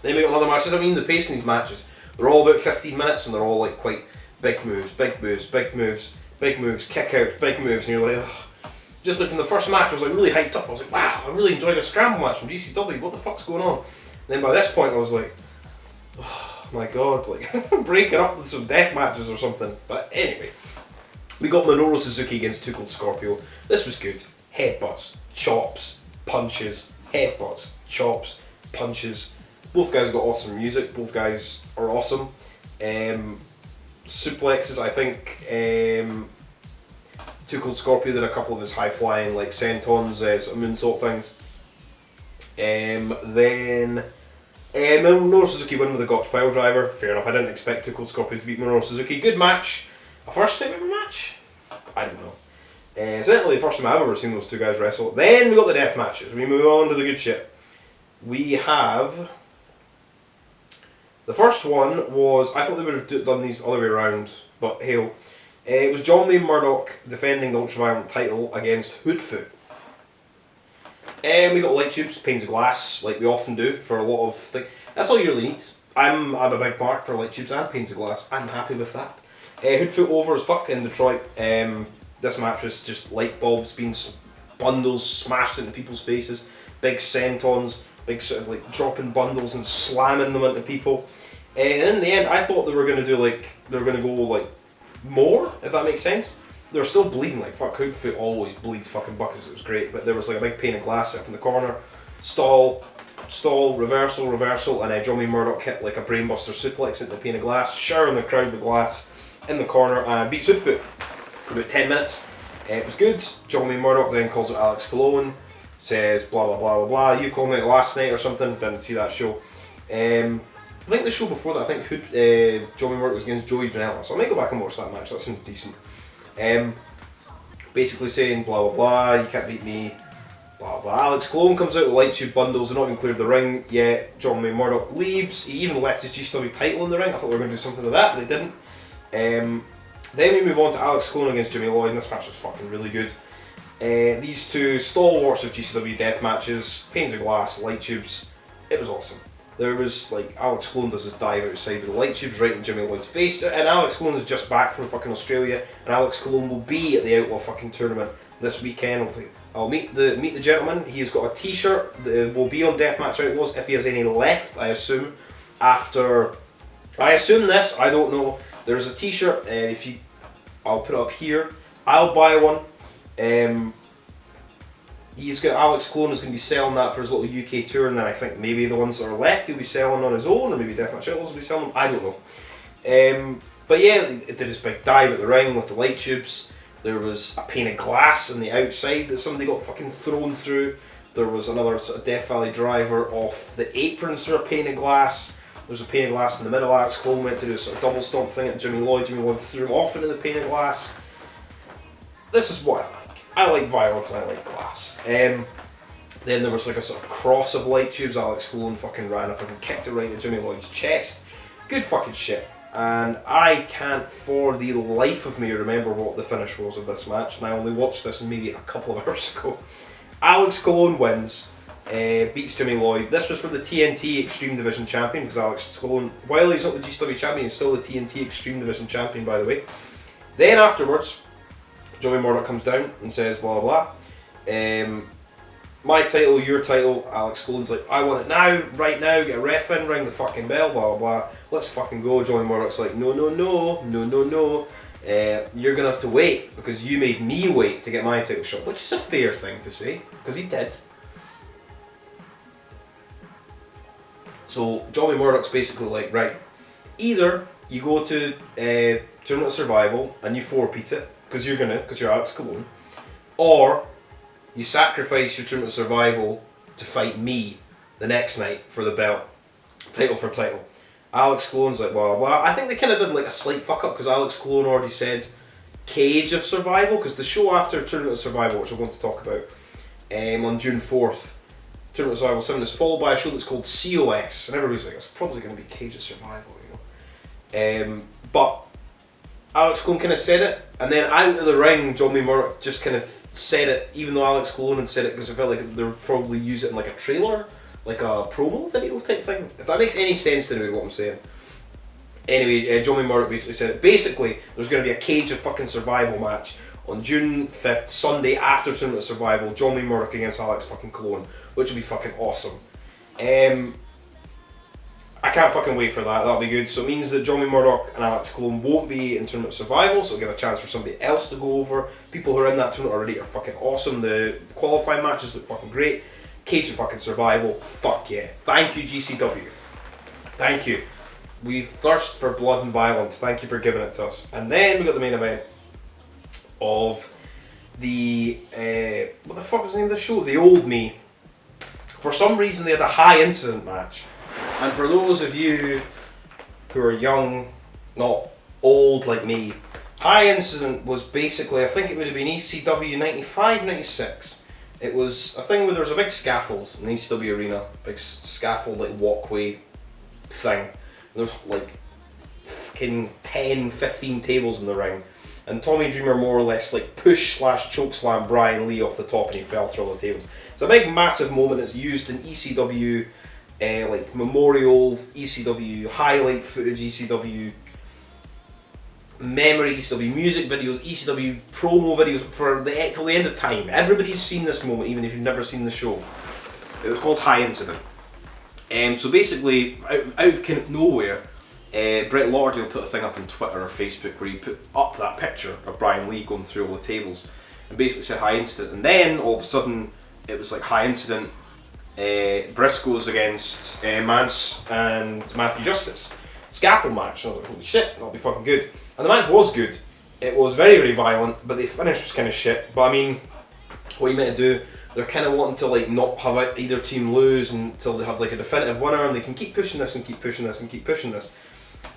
Then we got another matches. I mean, the pace in these matches, they're all about 15 minutes and they're all like quite big moves, big moves, big moves, big moves, kick outs, big moves, and you're like, ugh. Just like in the first match, I was like really hyped up. I was like, wow, I really enjoyed a scramble match from GCW. What the fuck's going on? And then by this point, I was like, oh my god, like breaking up with some death matches or something. But anyway, we got Minoru Suzuki against Too Cold Scorpio. This was good. Headbutts, chops, punches, headbutts, chops, punches. Both guys got awesome music. Both guys are awesome. Suplexes, I think. Too Cold Scorpio did a couple of his high flying like sentons, sort of moonsault things. Then Minoru Suzuki won with a Gotch pile driver. Fair enough. I didn't expect Too Cold Scorpio to beat Minoru Suzuki. Good match. A first time ever match? I don't know. Certainly the first time I've ever seen those two guys wrestle. Then we got the death matches. We move on to the good shit. We have the first one was, I thought they would have done these the other way around, but hell. It was John Wayne Murdoch defending the Ultraviolent title against Hoodfoot. We got light tubes, panes of glass, like we often do for a lot of things. That's all you really need. I'm a big mark for light tubes and panes of glass. I'm happy with that. Hoodfoot over as fuck in Detroit. This match was just light bulbs being bundles smashed into people's faces, big sentons, big sort of like dropping bundles and slamming them into people. And in the end, I thought they were going to do like, they were going to go like more, if that makes sense. They were still bleeding like fuck. Hoodfoot always bleeds fucking buckets. It was great, but there was like a big pane of glass up in the corner. Stall, reversal, and John Wayne Murdoch hit like a brainbuster suplex into the pane of glass, showering the crowd with glass in the corner, and beats Hoodfoot for about 10 minutes. It was good. John Wayne Murdoch then calls out Alex Colon, says blah blah blah blah blah. You called me out last night or something. Didn't see that show. I think the show before that, I think John Wayne Murdoch was against Joey Janela, so I might go back and watch that match. That seems decent. Basically saying blah blah blah, you can't beat me, blah blah. Alex Colon comes out with light tube bundles. They're not even cleared the ring yet. John Wayne Murdoch leaves. He even left his GCW title in the ring. I thought they were going to do something with that, but they didn't. Then we move on to Alex Colon against Jimmy Lloyd, and this match was fucking really good. These two stalwarts of GCW death matches, panes of glass, light tubes. It was awesome. There was like Alex Colon does his dive outside with the light tubes right in Jimmy Lloyd's face, and Alex Colon is just back from fucking Australia, and Alex Colon will be at the Outlaw fucking Tournament this weekend. I'll meet the gentleman. He has got a T-shirt that will be on Deathmatch Outlaws if he has any left, I assume, after I assume this, I don't know. There's a t-shirt, I'll put it up here. I'll buy one. Alex Clone is going to be selling that for his little UK tour, and then I think maybe the ones that are left he'll be selling on his own, or maybe Deathmatch will be selling them, I don't know. But yeah, it did this big dive at the ring with the light tubes. There was a pane of glass on the outside that somebody got fucking thrown through. There was another sort of Death Valley driver off the apron through a pane of glass. There's a pane of glass in the middle. Alex Clone went to do a sort of double stomp thing at Jimmy Lloyd. Jimmy Lloyd threw him off into the pane of glass. This is what I like. I like violence and I like glass. Then there was like a sort of cross of light tubes. Alex Clone fucking ran and fucking kicked it right into Jimmy Lloyd's chest. Good fucking shit. And I can't for the life of me remember what the finish was of this match, and I only watched this maybe a couple of hours ago. Alex Clone wins, beats Jimmy Lloyd. This was for the TNT Extreme Division champion, because Alex Clone, while he's not the GCW champion, he's still the TNT Extreme Division champion, by the way. Then afterwards, Joey Murdoch comes down and says blah blah blah. My title, your title. Alex Clone's like, I want it now, right now, get a ref in, ring the fucking bell, blah blah blah. Let's fucking go. Joey Murdoch's like, no. You're gonna have to wait because you made me wait to get my title shot, which is a fair thing to say, because he did. So Joey Murdoch's basically like, right, either you go to Tournament of Survival and you four-peat it, because you're Alex Clone, or you sacrifice your Tournament of Survival to fight me the next night for the belt, title for title. Alex Clone's like, blah, blah. I think they kind of did like a slight fuck up because Alex Clone already said Cage of Survival, because the show after Tournament of Survival, which we're going to talk about, on June 4th, Tournament of Survival 7 is followed by a show that's called COS, and everybody's like, it's probably going to be Cage of Survival, you know. But Alex Clone kind of said it, and then out of the ring, Johnny Murdoch just kind of said it, even though Alex Clone had said it, because I felt like they would probably use it in like a trailer, like a promo video type thing. If that makes any sense to anybody what I'm saying. Anyway, Johnny Murdoch basically said it. Basically, there's going to be a Cage of fucking Survival match on June 5th, Sunday after Tournament of Survival, Johnny Murdoch against Alex fucking Clone, which would be fucking awesome. I can't fucking wait for that, that'll be good. So it means that Johnny Murdoch and Alex Clone won't be in Tournament of Survival, so it'll give a chance for somebody else to go over. People who are in that tournament already are fucking awesome. The qualifying matches look fucking great. Cage of fucking Survival, fuck yeah. Thank you, GCW. Thank you. We thirst for blood and violence, thank you for giving it to us. And then we got the main event of the, what the fuck was the name of the show? The Old Me. For some reason they had a high incident match. And for those of you who are young, not old like me, High Incident was basically, I think it would have been ECW 95, 96. It was a thing where there was a big scaffold in the ECW arena, big scaffold like walkway thing. There was like fucking 10, 15 tables in the ring. And Tommy Dreamer more or less like push/choke slam Brian Lee off the top and he fell through all the tables. It's a big massive moment. It's used in ECW like memorial, ECW highlight footage, ECW memory, ECW music videos, ECW promo videos for till the end of time. Everybody's seen this moment, even if you've never seen the show. It was called High Incident. So basically, out of kind of nowhere, Brett Lauderdale put a thing up on Twitter or Facebook where he put up that picture of Brian Lee going through all the tables and basically said High Incident, and then all of a sudden it was like High Incident, Briscoes against Mance and Matthew Justice. Scaffold match. And I was like, holy shit, that'll be fucking good. And the match was good. It was very, very violent, but the finish was kind of shit. But I mean, what you meant to do, they're kind of wanting to like not have either team lose until they have like a definitive winner, and they can keep pushing this and keep pushing this and keep pushing this.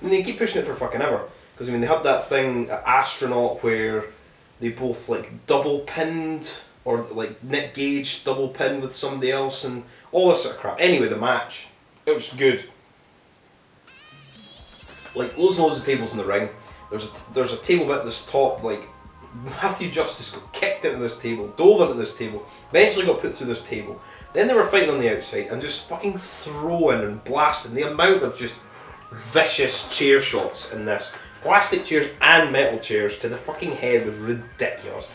And they keep pushing it for fucking ever. Because I mean, they had that thing at Astronaut where they both like double pinned, or like Nick Gage double pinned with somebody else and all this sort of crap. Anyway, the match, it was good. Like loads and loads of tables in the ring. There's a table bit at this top, like Matthew Justice got kicked into this table, dove into this table, eventually got put through this table. Then they were fighting on the outside and just fucking throwing and blasting. The amount of just vicious chair shots in this, plastic chairs and metal chairs to the fucking head was ridiculous.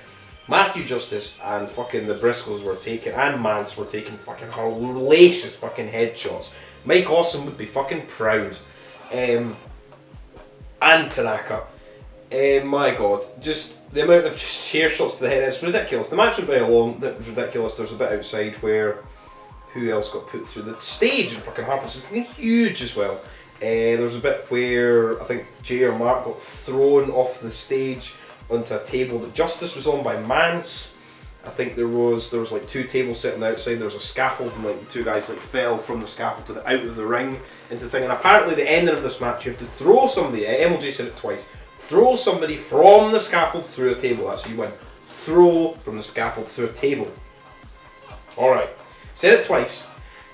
Matthew Justice and fucking the Briscoes were taking, and Mance were taking fucking hellacious fucking headshots. Mike Awesome would be fucking proud. and Tanaka. My god, just the amount of just chair shots to the head, it's ridiculous. The match was very long, that was ridiculous. There's a bit outside where, who else got put through? The stage in fucking Harper's is fucking huge as well. There's a bit where I think Jay or Mark got thrown off the stage onto a table that Justice was on by Mance. I think there was like 2 tables sitting outside, there was a scaffold and like the 2 guys like fell from the scaffold to the out of the ring into the thing. And apparently the ending of this match you have to throw somebody, MLJ said it twice, throw somebody from the scaffold through a table, that's how you win. Throw from the scaffold through a table. Alright, said it twice.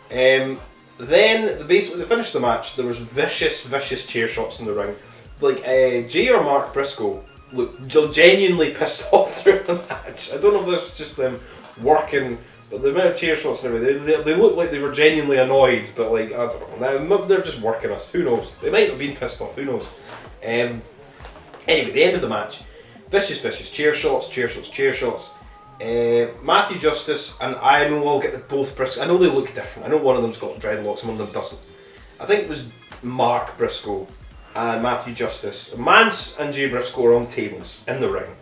Then basically they finished the match, there was vicious chair shots in the ring. Like Jay or Mark Briscoe look genuinely pissed off through the match. I don't know if that's just them working, but the amount of chair shots and everything, they look like they were genuinely annoyed, but like, I don't know, they're just working us, who knows, they might have been pissed off, who knows. Anyway, the end of the match, vicious chair shots. Matthew Justice, and I know I'll get the both Briscoe, I know they look different, I know one of them's got dreadlocks and one of them doesn't. I think it was Mark Briscoe and Matthew Justice. Mance and Jay Briscoe are on tables in the ring,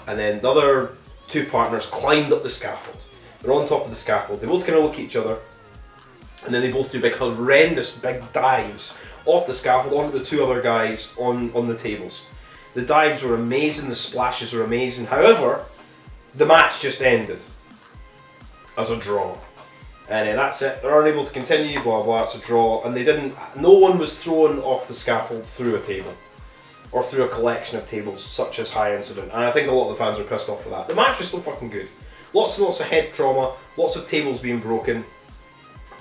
and then the other 2 partners climbed up the scaffold. They're on top of the scaffold, they both kind of look at each other, and then they both do big horrendous big dives off the scaffold onto the 2 other guys on the tables. The dives were amazing, the splashes were amazing, however, the match just ended as a draw. And that's it, they're unable to continue, blah blah, it's a draw, and no one was thrown off the scaffold through a table, or through a collection of tables, such as High Incident, and I think a lot of the fans are pissed off for that. The match was still fucking good. Lots and lots of head trauma, lots of tables being broken,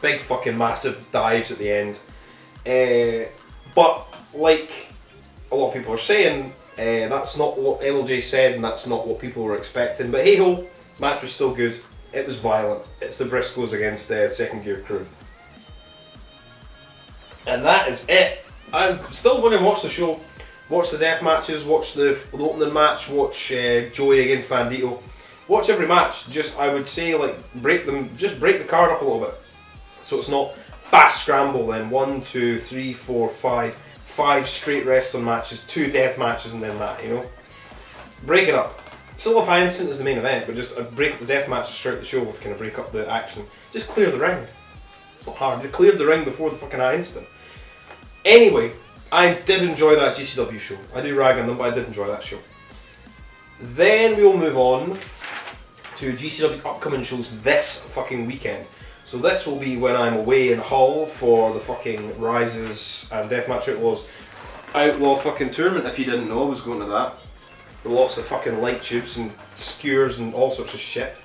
big fucking massive dives at the end. But, like a lot of people are saying, that's not what LJ said, and that's not what people were expecting, but hey ho, match was still good. It was violent. It's the Briscoes against Second Gear Crew. And that is it. I'm still going to watch the show. Watch the death matches, watch the opening match, watch Joey against Bandito. Watch every match. Just, I would say, like, break the card up a little bit. So it's not fast scramble then. 1, 2, 3, 4, 5. 5 straight wrestling matches, 2 death matches, and then that, you know? Break it up. Still have High Instant as the main event, but just break up the death matches throughout the show to kind of break up the action. Just clear the ring. It's not hard. They cleared the ring before the fucking High Instant. Anyway, I did enjoy that GCW show. I do rag on them, but I did enjoy that show. Then we will move on to GCW upcoming shows this fucking weekend. So this will be when I'm away in Hull for the fucking Rises and Deathmatch Outlaws Outlaw fucking Tournament. If you didn't know, I was going to that. There were lots of fucking light tubes and skewers and all sorts of shit.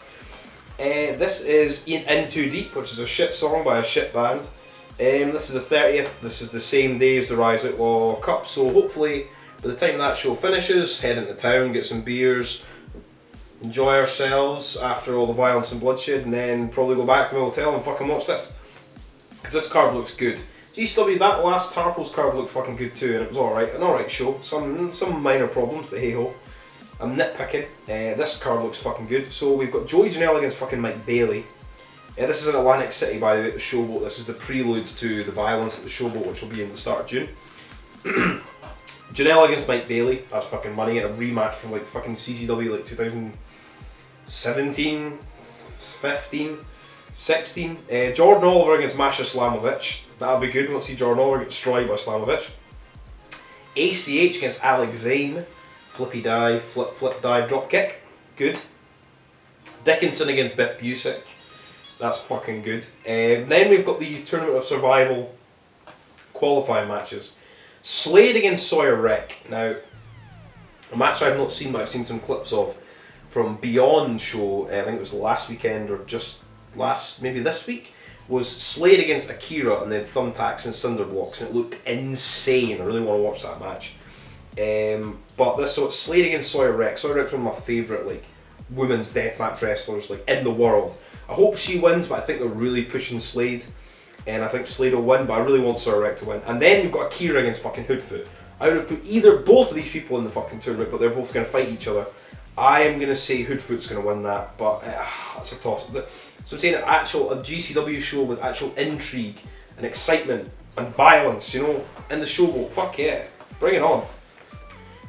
This is In Too Deep, which is a shit song by a shit band. This is the 30th, this is the same day as the Rise Outlaw Cup, so hopefully by the time that show finishes, head into town, get some beers, enjoy ourselves after all the violence and bloodshed, and then probably go back to my hotel and fucking watch this. Because this card looks good. GCW, that last Tarpo's card looked fucking good too, and it was alright, an alright show. Some minor problems, but hey ho. I'm nitpicking. This card looks fucking good. So we've got Joey Janela against fucking Mike Bailey. This is in Atlantic City, by the way, at the Showboat. This is the prelude to the violence at the Showboat, which will be in the start of June. Janela against Mike Bailey. That's fucking money. A rematch from like fucking CZW like 2017, 15, 16. Jordan Oliver against Masha Slamovich. That'll be good. We'll see Jordan Oliver get destroyed by Slamovich. ACH against Alex Zane. Flippy dive, flip dive, drop kick. Good. Dickinson against Biff Busick. That's fucking good. Then we've got the Tournament of Survival qualifying matches. Slade against Sawyer Wreck. Now, a match I've not seen, but I've seen some clips of from Beyond show. I think it was last weekend or just maybe this week. Was Slade against Akira and then Thumbtacks and Cinderblocks, and it looked insane. I really want to watch that match. But this, so it's Slade against Sawyer Wreck. Sawyer Wreck's one of my favourite like women's deathmatch wrestlers like in the world. I hope she wins, but I think they're really pushing Slade, and I think Slade will win. But I really want Sawyer Wreck to win. And then we've got Akira against fucking Hoodfoot. I would have put both of these people in the fucking tournament, but they're both going to fight each other. I am going to say Hoodfoot's going to win that, but that's a toss. So I'm saying a GCW show with actual intrigue and excitement and violence, you know, in the Showboat. Fuck yeah, bring it on.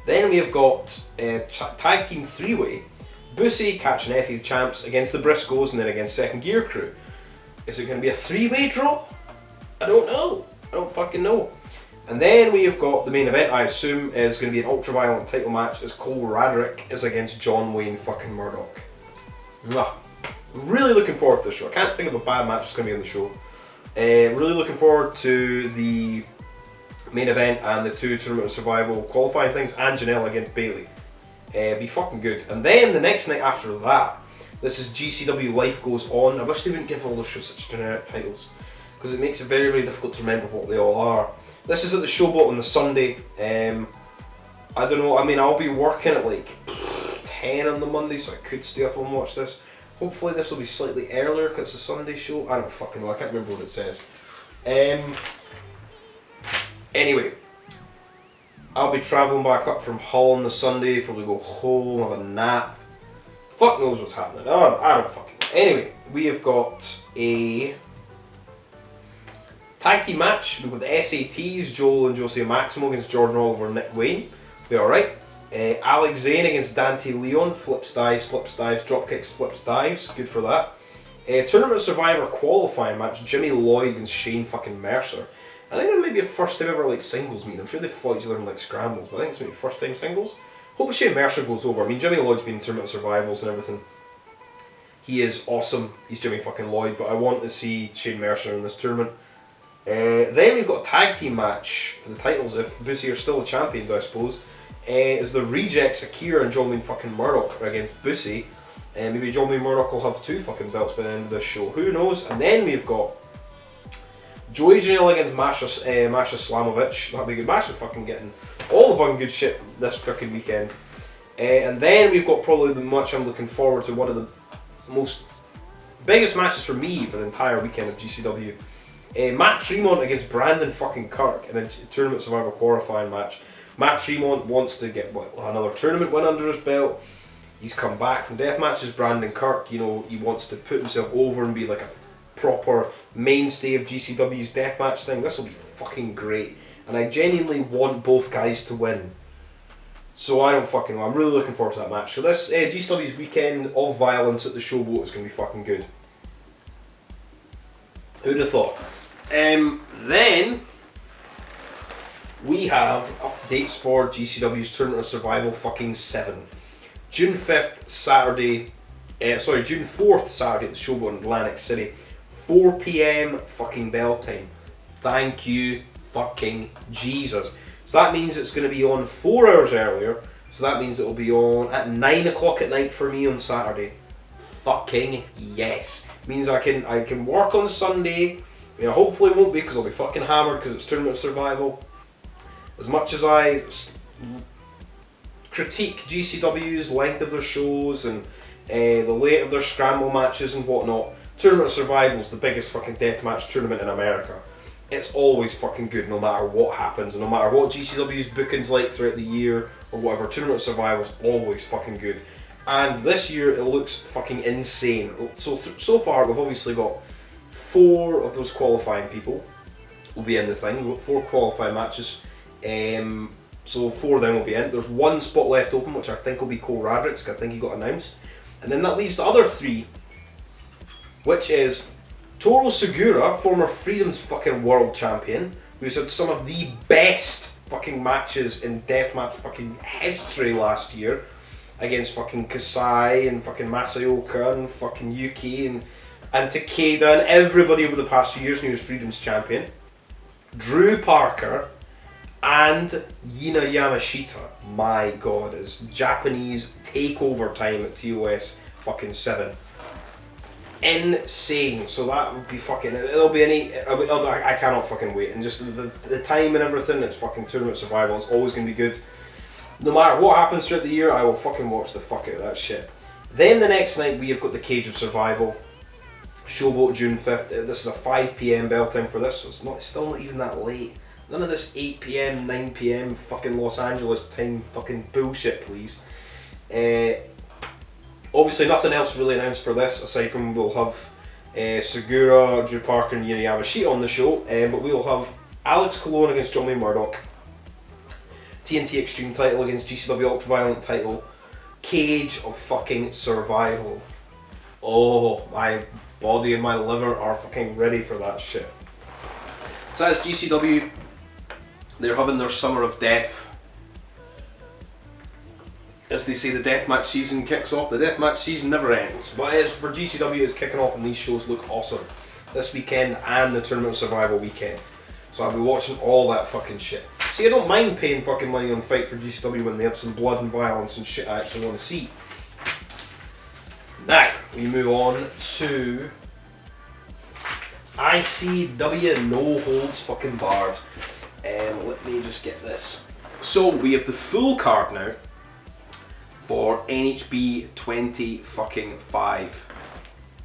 Then we have got tag team 3-way. Bussy, Catch and Effie, the champs, against the Briscoes and then against Second Gear Crew. Is it going to be a 3-way draw? I don't know. I don't fucking know. And then we have got the main event, I assume, is going to be an ultra-violent title match as Cole Radrick is against John Wayne fucking Murdoch. Mwah. Really looking forward to the show. I can't think of a bad match that's going to be on the show. Really looking forward to the main event and the 2 Tournament of Survival qualifying things and Janelle against Bailey. Be fucking good. And then the next night after that, this is GCW Life Goes On. I wish they wouldn't give all those shows such generic titles because it makes it very, very difficult to remember what they all are. This is at the Showboat on the Sunday. I don't know, I mean, I'll be working at like 10 on the Monday, so I could stay up and watch this. Hopefully this will be slightly earlier because it's a Sunday show. I don't fucking know, I can't remember what it says. Anyway, I'll be travelling back up from Hull on the Sunday, probably go home, have a nap. Fuck knows what's happening. I don't fucking know. Anyway, we have got a tag team match. We've got the SATs, Joel and Josie Maximo against Jordan Oliver and Nick Wayne. Be alright. Alex Zane against Dante Leon. Flips, dives, drop kicks, flips, dives. Good for that. Tournament Survivor qualifying match. Jimmy Lloyd against Shane fucking Mercer. I think that might be a first time ever like singles meeting. I'm sure they've fought each other in like scrambles, but I think it's maybe first time singles. Hope Shane Mercer goes over. I mean, Jimmy Lloyd's been in Tournament Survivals and everything. He is awesome. He's Jimmy fucking Lloyd, but I want to see Shane Mercer in this tournament. Then we've got a tag team match for the titles if Bussy are still the champions, I suppose. Is the Rejects Akira and John Wayne fucking Murdoch against Bussy. Maybe John Wayne Murdoch will have 2 fucking belts by the end of this show. Who knows? And then we've got Joey Janelle against Masha Slamovich. That'd be good. Masha fucking getting all the fucking good shit this fucking weekend. And then we've got probably the match I'm looking forward to, one of the most biggest matches for me for the entire weekend of GCW. Matt Tremont against Brandon fucking Kirk in a Tournament Survivor qualifying match. Matt Tremont wants to get another tournament win under his belt. He's come back from Deathmatch as Brandon Kirk. You know, he wants to put himself over and be like a proper mainstay of GCW's Deathmatch thing. This will be fucking great. And I genuinely want both guys to win. So I don't fucking know. I'm really looking forward to that match. So this GCW's weekend of violence at the Showboat is going to be fucking good. Who'd have thought? Then we have updates for GCW's Tournament of Survival fucking 7. June 4th Saturday at the Showboat in Atlantic City. 4 PM fucking bell time. Thank you fucking Jesus. So that means it's going to be on 4 hours earlier. So that means it will be on at 9 o'clock at night for me on Saturday. Fucking yes. Means I can work on Sunday. You know, hopefully it won't be because I'll be fucking hammered because it's Tournament of Survival. As much as I critique GCW's length of their shows and the length of their scramble matches and whatnot, Tournament of Survival is the biggest fucking deathmatch tournament in America. It's always fucking good no matter what happens and no matter what GCW's booking's like throughout the year or whatever. Tournament of Survival is always fucking good. And this year it looks fucking insane. So far we've obviously got 4 of those qualifying people will be in the thing. We've got 4 qualifying matches. So 4 of them will be in. There's 1 spot left open which I think will be Cole Radrick's because I think he got announced. And then that leaves the other 3, which is Toru Segura, former Freedom's fucking world champion, who's had some of the best fucking matches in deathmatch fucking history last year against fucking Kasai and fucking Masaoka and fucking Yuki and Takeda and everybody over the past few years, and he was Freedom's champion. Drew Parker and Yuna Yamashita, my god, is Japanese takeover time at TOS fucking 7. Insane. So that would be fucking, I cannot fucking wait. And just the time and everything, it's fucking Tournament Survival. It's always going to be good. No matter what happens throughout the year, I will fucking watch the fuck out of that shit. Then the next night we have got the Cage of Survival. Showboat June 5th. This is a 5 PM bell time for this, so it's still not even that late. None of this 8 PM, 9 PM fucking Los Angeles time fucking bullshit, please. Obviously nothing else really announced for this, aside from we'll have Segura, Drew Parker and Yuna Yamashita on the show, but we'll have Alex Colon against John Wayne Murdoch. TNT Extreme title against GCW Ultraviolent title. Cage of fucking survival. Oh, my body and my liver are fucking ready for that shit. So that's GCW. They're having their summer of death. As they say, the deathmatch season kicks off. The deathmatch season never ends. But as for GCW, it's kicking off and these shows look awesome. This weekend and the Tournament of Survival weekend. So I'll be watching all that fucking shit. See, I don't mind paying fucking money on Fight for GCW when they have some blood and violence and shit I actually want to see. Now, we move on to ICW No Holds fucking Barred. Let me just get this. So, we have the full card now for NHB 20-5.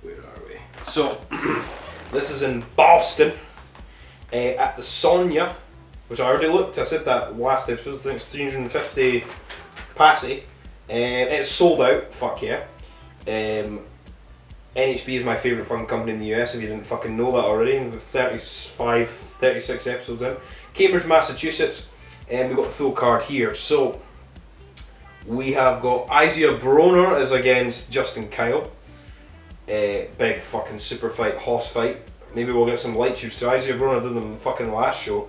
Where are we? So, this is in Boston. At the Sonya, which I already looked, I said that last episode, I think it's 350 capacity. It's sold out, fuck yeah. NHB is my favourite fucking company in the US, if you didn't fucking know that already, with 36 episodes in. Cambridge, Massachusetts, and we've got the full card here. So, we have got Isaiah Broner is against Justin Kyle. Big fucking super fight, hoss fight. Maybe we'll get some light tubes to Isaiah Broner did them in the fucking last show.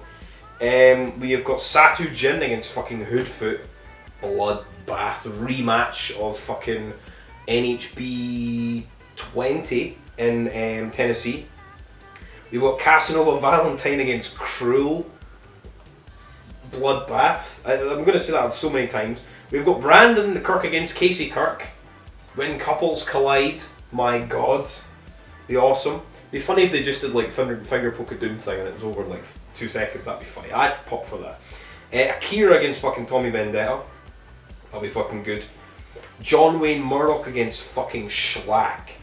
We have got Satu Jin against fucking Hoodfoot. Bloodbath rematch of fucking NHB 20 in Tennessee. We've got Casanova Valentine against Cruel. Bloodbath. I'm going to say that so many times. We've got Brandon Kirk against Casey Kirk. When couples collide. My god. Be awesome. It'd be funny if they just did like finger poke a doom thing and it was over in like 2 seconds. That'd be funny. I'd pop for that. Akira against fucking Tommy Vendetta. That'll be fucking good. John Wayne Murdoch against fucking Schlack.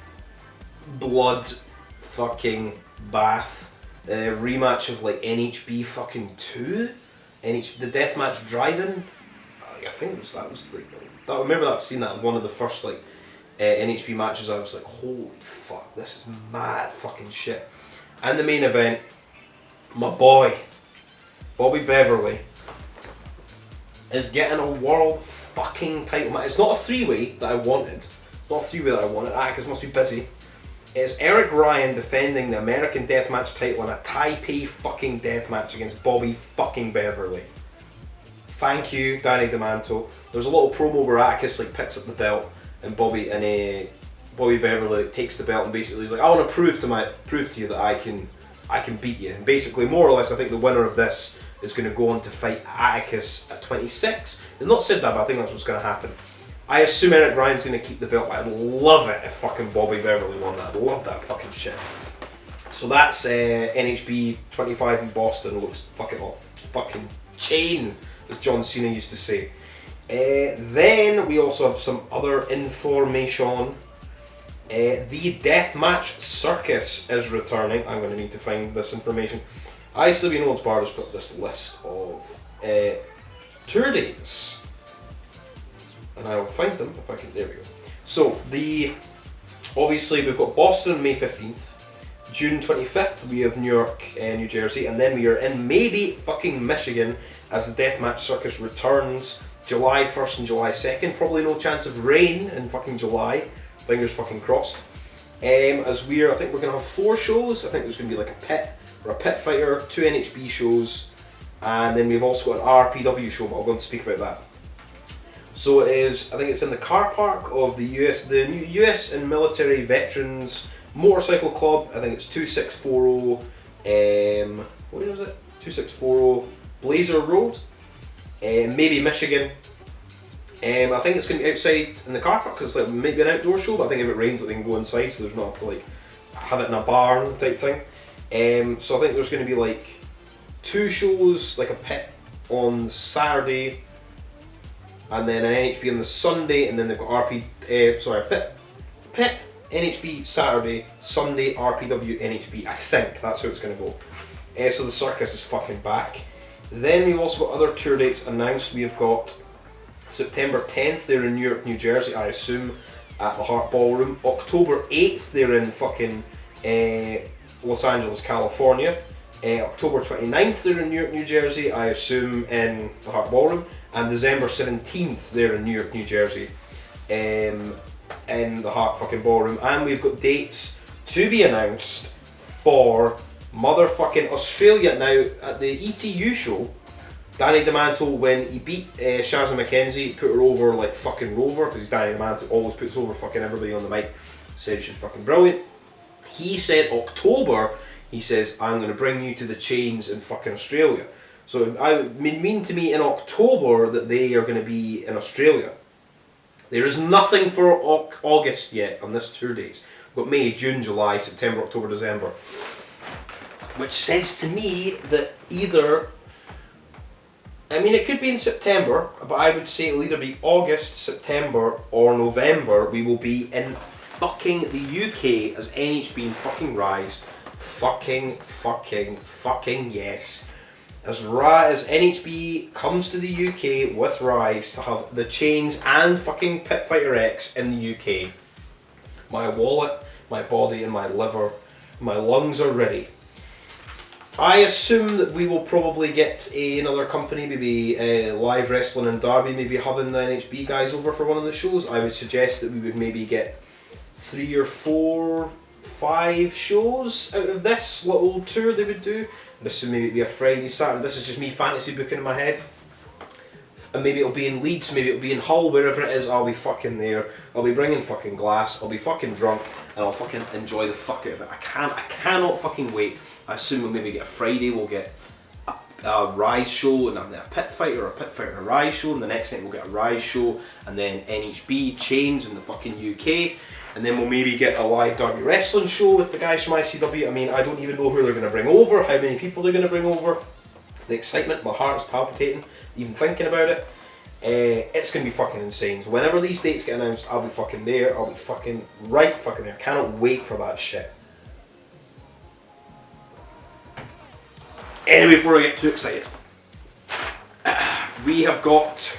Blood fucking bath. Rematch of like NHB fucking 2. The Deathmatch Drive-In. I think that was like that. I remember I've seen that in one of the first like NHB matches. I was like, holy fuck, this is mad fucking shit. And the main event, my boy Bobby Beverly is getting a world fucking title match. It's not a three-way that I wanted. It's not a three-way that I wanted. Because must be busy. It's Eric Ryan defending the American Deathmatch title in a Taipei fucking deathmatch against Bobby fucking Beverly. Thank you, Danny DeManto. There's a little promo where Atticus like picks up the belt and Bobby Beverly takes the belt and basically he's like, I want to prove to you that I can beat you. And basically, more or less, I think the winner of this is going to go on to fight Atticus at 26. They've not said that, but I think that's what's going to happen. I assume Eric Ryan's going to keep the belt, but I'd love it if fucking Bobby Beverly won that. I'd love that fucking shit. So that's NHB 25 in Boston. Looks fucking chain, as John Cena used to say. Then we also have some other information. The Deathmatch Circus is returning. I'm going to need to find this information. ICW No Holds Barred has put this list of tour dates. And I will find them if I can. There we go. So, obviously we've got Boston May 15th. June 25th we have New York, New Jersey. And then we are in maybe fucking Michigan as the Deathmatch Circus returns. July 1st and July 2nd. Probably no chance of rain in fucking July. Fingers fucking crossed. I think we're going to have 4 shows. I think there's going to be like a pit or a pit fighter, 2 NHB shows, and then we've also got an RPW show, but I'll go and speak about that. So it is, I think it's in the car park of the new US and Military Veterans Motorcycle Club. I think it's 2640, what is it? 2640 Blazer Road, maybe Michigan. I think it's going to be outside in the car park because it's like maybe an outdoor show, but I think if it rains they can go inside, so there's not have to like have it in a barn type thing. So I think there's going to be like 2 shows, like a pit on Saturday, and then an NHB on the Sunday, and then they've got pit NHB Saturday, Sunday RPW NHB. I think that's how it's going to go. So the circus is fucking back. Then we've also got other tour dates announced. We've got September 10th, they're in New York, New Jersey, I assume, at the Hart Ballroom. October 8th, they're in fucking Los Angeles, California. October 29th, they're in New York, New Jersey, I assume in the Hart Ballroom. and December 17th there in New York, New Jersey, in the Hart fucking Ballroom. And we've got dates to be announced for motherfucking Australia. Now, at the ETU show, Danny DeManto, when he beat Shazza McKenzie, put her over like fucking Rover, because Danny DeManto always puts over fucking everybody on the mic, said she's fucking brilliant. He said October, he says, I'm going to bring you to the chains in fucking Australia. So I would mean to me in October that they are going to be in Australia. There is nothing for August yet on this tour dates. We've got May, June, July, September, October, December. Which says to me that either, I mean it could be in September, but I would say it'll either be August, September or November. We will be in fucking the UK as NHB and fucking Rise. Fucking yes. As NHB comes to the UK with Rise to have the Chains and fucking Pit Fighter X in the UK. My wallet, my body and my liver, my lungs are ready. I assume that we will probably get another company, maybe Live Wrestling and Derby, maybe having the NHB guys over for one of the shows. I would suggest that we would maybe get 3 or 4, 5 shows out of this little tour they would do. This would maybe be a Friday, Saturday. This is just me fantasy booking in my head. And maybe it'll be in Leeds, maybe it'll be in Hull, wherever it is, I'll be fucking there. I'll be bringing fucking glass, I'll be fucking drunk, and I'll fucking enjoy the fuck out of it. I cannot fucking wait. I assume we'll maybe get a Friday, we'll get a Rise show, and then a Pit Fighter, or a Pit Fighter and a Rise show, and the next night we'll get a Rise show, and then NHB, Chains in the fucking UK. And then we'll maybe get a live Derby Wrestling show with the guys from ICW. I mean, I don't even know who they're going to bring over, how many people they're going to bring over. The excitement, my heart's palpitating, even thinking about it. It's going to be fucking insane. So whenever these dates get announced, I'll be fucking there. I'll be fucking right fucking there. I cannot wait for that shit. Anyway, before I get too excited, we have got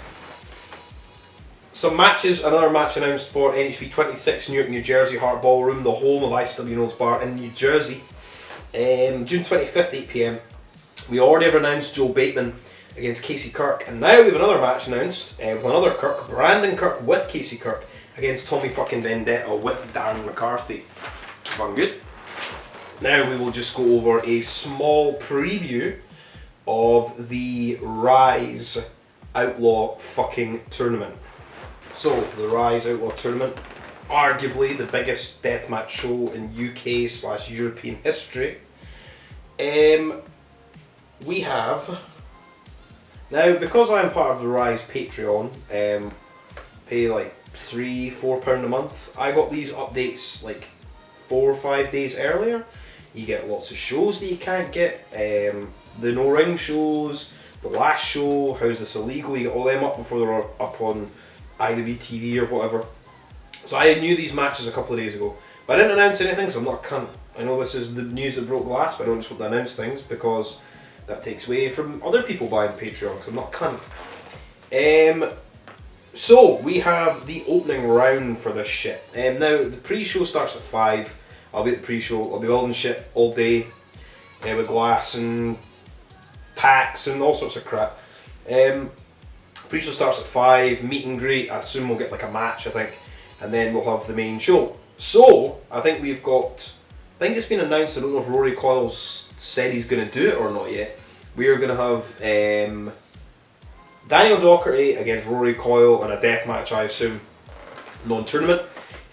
some matches. Another match announced for NHB 26 New York, New Jersey, Hart Ballroom, the home of ICW Notes Bar in New Jersey. June 25th, 8 PM. We already have announced Joe Bateman against Casey Kirk, and now we have another match announced with another Kirk, Brandon Kirk with Casey Kirk against Tommy fucking Vendetta with Darren McCarthy. Fun good. Now we will just go over a small preview of the Rise Outlaw fucking Tournament. So, the Rise Outlaw Tournament, arguably the biggest deathmatch show in UK/European history. We have, now because I'm part of the Rise Patreon, pay like £3-4 a month, I got these updates like 4 or 5 days earlier. You get lots of shows that you can't get, the no ring shows, the last show, How's This Illegal, you get all them up before they're up on IWTV or whatever. So I knew these matches a couple of days ago, but I didn't announce anything because I'm not a cunt. I know this is the news that broke glass, but I don't just want to announce things because that takes away from other people buying Patreon because I'm not a cunt. So we have the opening round for this shit. Now the pre-show starts at 5. I'll be at the pre-show, I'll be building shit all day with glass and tacks and all sorts of crap. Pre-show starts at 5, meet and greet, I assume we'll get like a match I think, and then we'll have the main show. So, I think we've got, I think it's been announced, I don't know if Rory Coyle's said he's going to do it or not yet. We are going to have Daniel Docherty against Rory Coyle in a death match, I assume, non-tournament.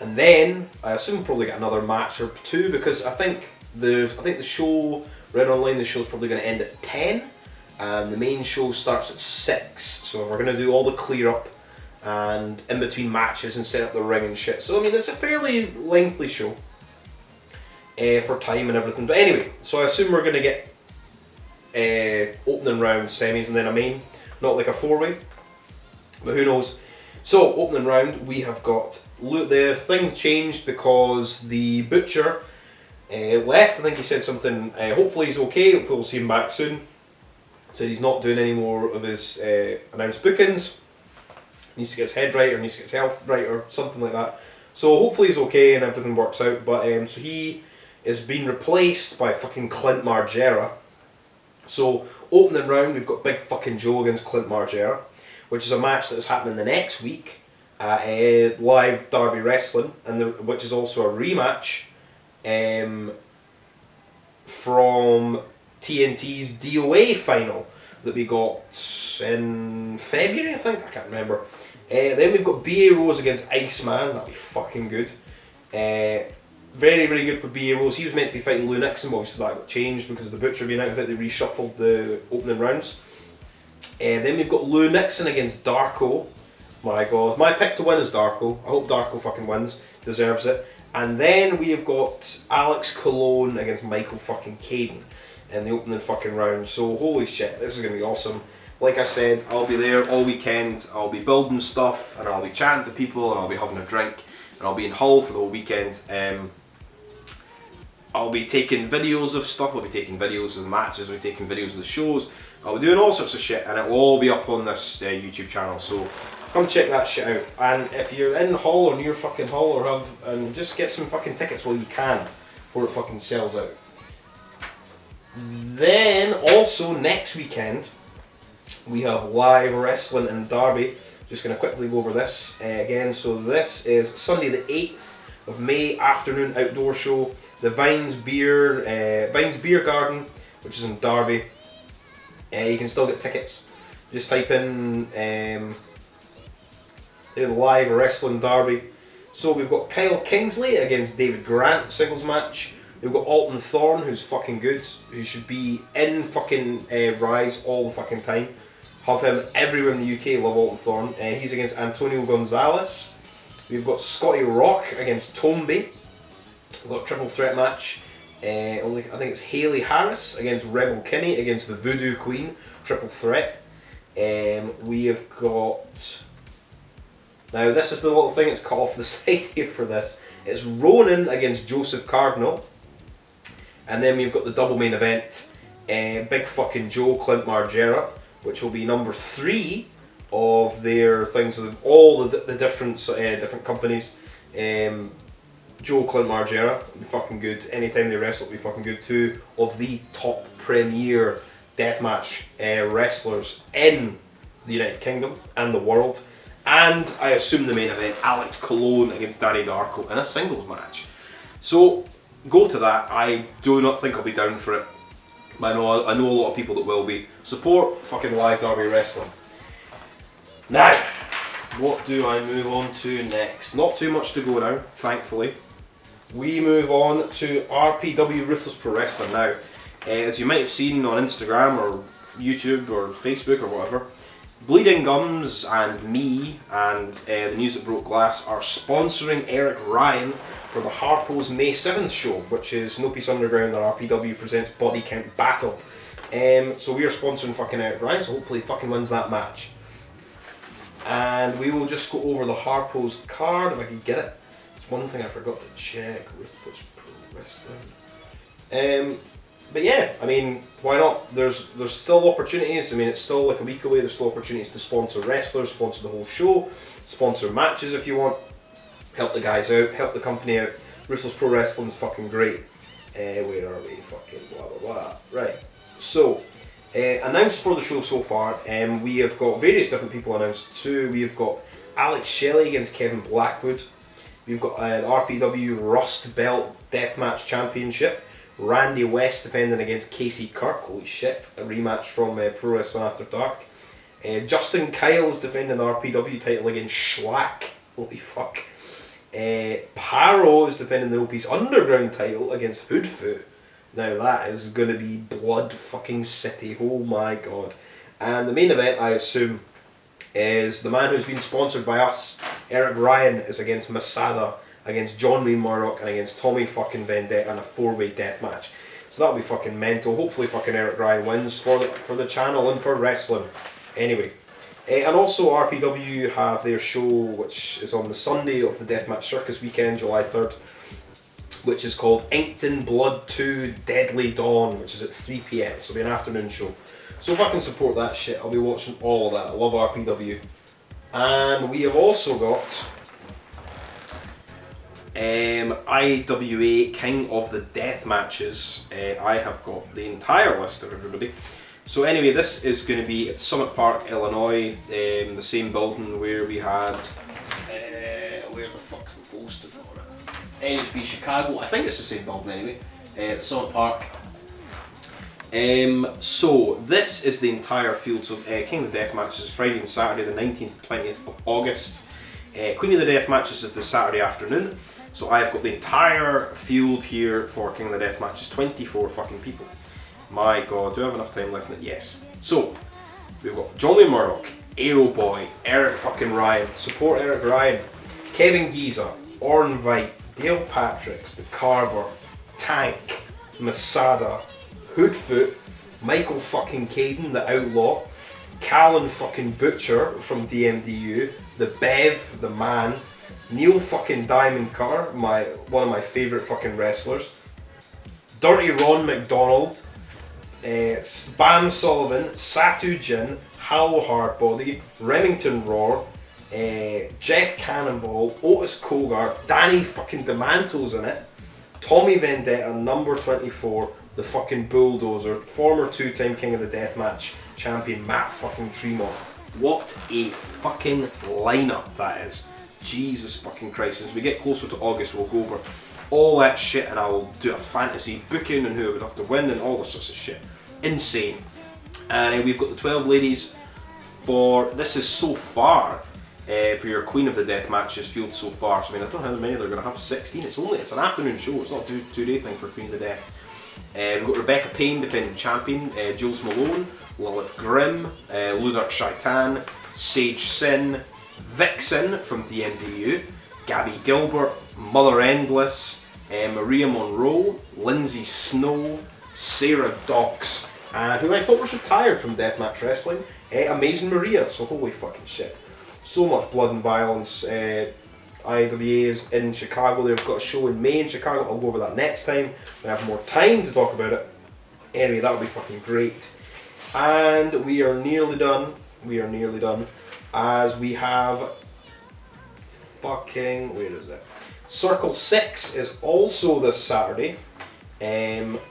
And then, I assume we'll probably get another match or 2 because I think the show, read online, the show's probably going to end at 10. And the main show starts at 6, so we're going to do all the clear up and in between matches and set up the ring and shit. So I mean it's a fairly lengthy show for time and everything. But anyway, so I assume we're going to get opening round, semis and then a main, not like a 4-way, but who knows. So opening round we have got, the thing changed because the Butcher left. I think he said something, hopefully he's okay, hopefully we'll see him back soon. Said he's not doing any more of his announced bookings. Needs to get his head right or needs to get his health right or something like that. So hopefully he's okay and everything works out. But so he is being replaced by fucking Clint Margera. So opening round we've got Big fucking Joe against Clint Margera. which is a match that is happening the next week at Live Derby Wrestling, which is also a rematch from TNT's DOA final that we got in February, I think. I can't remember. Then we've got BA Rose against Iceman. That'll be fucking good. Very, very good for BA Rose. He was meant to be fighting Lou Nixon, but obviously that got changed because of the Butcher being out of it. They reshuffled the opening rounds. Then we've got Lou Nixon against Darko. My God. My pick to win is Darko. I hope Darko fucking wins. Deserves it. And then we have got Alex Colon against Michael fucking Caden in the opening fucking round. So holy shit, this is going to be awesome. Like I said, I'll be there all weekend. I'll be building stuff and I'll be chatting to people and I'll be having a drink and I'll be in Hull for the whole weekend. I'll be taking videos of stuff. I'll be taking videos of the matches. I'll be taking videos of the shows. I'll be doing all sorts of shit and it'll all be up on this YouTube channel. So come check that shit out. And if you're in Hull or near fucking Hull or and just get some fucking tickets while you can before it fucking sells out. Then also next weekend we have live wrestling in Derby. Just going to quickly go over this again. So this is Sunday the 8th of May, afternoon outdoor show. The Vines Beer Garden, which is in Derby. You can still get tickets. Just type in live wrestling Derby. So we've got Kyle Kingsley against David Grant, singles match. We've got Alton Thorne, who's fucking good, who should be in fucking Rise all the fucking time. Have him everywhere in the UK, love Alton Thorne. He's against Antonio Gonzalez. We've got Scotty Rock against Tombe. We've got a triple threat match. I think it's Hayley Harris against Rebel Kinney against the Voodoo Queen, triple threat. We have got... Now this is the little thing that's cut off the side here for this. It's Ronan against Joseph Cardinal. And then we've got the double main event, Big fucking Joe, Clint Margera, which will be number 3 of their things of all the different companies. Joe, Clint Margera will be fucking good. Anytime they wrestle will be fucking good. 2 of the top premier deathmatch wrestlers in the United Kingdom and the world. And I assume the main event, Alex Colon against Danny Darko in a singles match. So go to that. I do not think I'll be down for it. I know a lot of people that will be. Support fucking live Derby wrestling. Now, what do I move on to next? Not too much to go now, thankfully. We move on to RPW Ruthless Pro Wrestling now. As you might have seen on Instagram or YouTube or Facebook or whatever, Bleeding Gums and me and the News That Broke Glass are sponsoring Eric Ryan for the Harpo's May 7th show, which is No Peace Underground and RPW presents Body Count Battle. So we are sponsoring fucking Eric Ryan, so hopefully he fucking wins that match. And we will just go over the Harpo's card if I can get it. It's one thing I forgot to check. Ruthless Pro Wrestling. But yeah, I mean, why not? There's still opportunities. I mean, it's still like a week away. There's still opportunities to sponsor wrestlers, sponsor the whole show, sponsor matches if you want. Help the guys out, help the company out. Ruthless Pro Wrestling's fucking great. Where are we? Fucking blah blah blah. Right. So, announced for the show so far, we have got various different people announced too. We have got Alex Shelley against Kevin Blackwood. We've got the RPW Rust Belt Deathmatch Championship. Randy West defending against Casey Kirk. Holy shit, a rematch from Pro Wrestling After Dark. Justin Kyle's defending the RPW title against Schlack. Holy fuck. Paro is defending the No Peace Underground title against Hoodfoot. Now that is going to be blood fucking city. Oh my god. And the main event, I assume, is the man who's been sponsored by us, Eric Ryan, is against Masada, against John Wayne Murdoch, and against Tommy fucking Vendetta in a 4-way death match. So that'll be fucking mental. Hopefully fucking Eric Ryan wins for the channel and for wrestling. Anyway. And also RPW have their show, which is on the Sunday of the Deathmatch Circus weekend, July 3rd, which is called Inkton Blood 2 Deadly Dawn, which is at 3 PM, so it'll be an afternoon show. So if I can support that shit, I'll be watching all of that. I love RPW. And we have also got IWA King of the Death Matches. I have got the entire list of everybody. So anyway, this is going to be at Summit Park, Illinois, the same building where we had, where the fuck's the poster for it? NHB Chicago, I think it's the same building anyway, at Summit Park. So this is the entire field. So King of the Death matches Friday and Saturday, the 19th and 20th of August. Queen of the Death matches is the Saturday afternoon. So I've got the entire field here for King of the Death matches, 24 fucking people. My god, do I have enough time left in it? Yes. So, we've got Johnny Murdoch, Aero Boy, Eric fucking Ryan, support Eric Ryan, Kevin Giza, Orrin Veit, Dale Patricks, The Carver, Tank, Masada, Hoodfoot, Michael fucking Caden, The Outlaw, Callan fucking Butcher from DMDU, The Bev, The Man, Neil fucking Diamond Carr, one of my favourite fucking wrestlers, Dirty Ron McDonald, Bam Sullivan, Satu Jin, Hal Hardbody, Remington Roar, Jeff Cannonball, Otis Kogar, Danny fucking DeManto's in it, Tommy Vendetta, number 24, the fucking Bulldozer, former two-time King of the Deathmatch champion Matt fucking Tremont. What a fucking lineup that is. Jesus fucking Christ. As we get closer to August, we'll go over all that shit and I'll do a fantasy booking and who I would have to win and all this sorts of shit. Insane. And we've got the 12 ladies for, this is so far, for your Queen of the Death matches field so far. So I mean, I don't know how many they're going to have, 16. It's an afternoon show, it's not a two-day thing for Queen of the Death. We've got Rebecca Payne, defending champion, Jules Malone, Lilith Grimm, Ludark Shaitan, Sage Sin, Vixen from DMDU, Gabby Gilbert, Mother Endless, Maria Monroe, Lindsay Snow, Sarah Docks, and who I thought was retired from Deathmatch Wrestling, Amazing Maria. So holy fucking shit. So much blood and violence. IWA is in Chicago. They've got a show in May in Chicago. I'll go over that next time. We have more time to talk about it. Anyway, that'll be fucking great. And we are nearly done. We are nearly done. As we have fucking, where is it? Circle 6 is also this Saturday,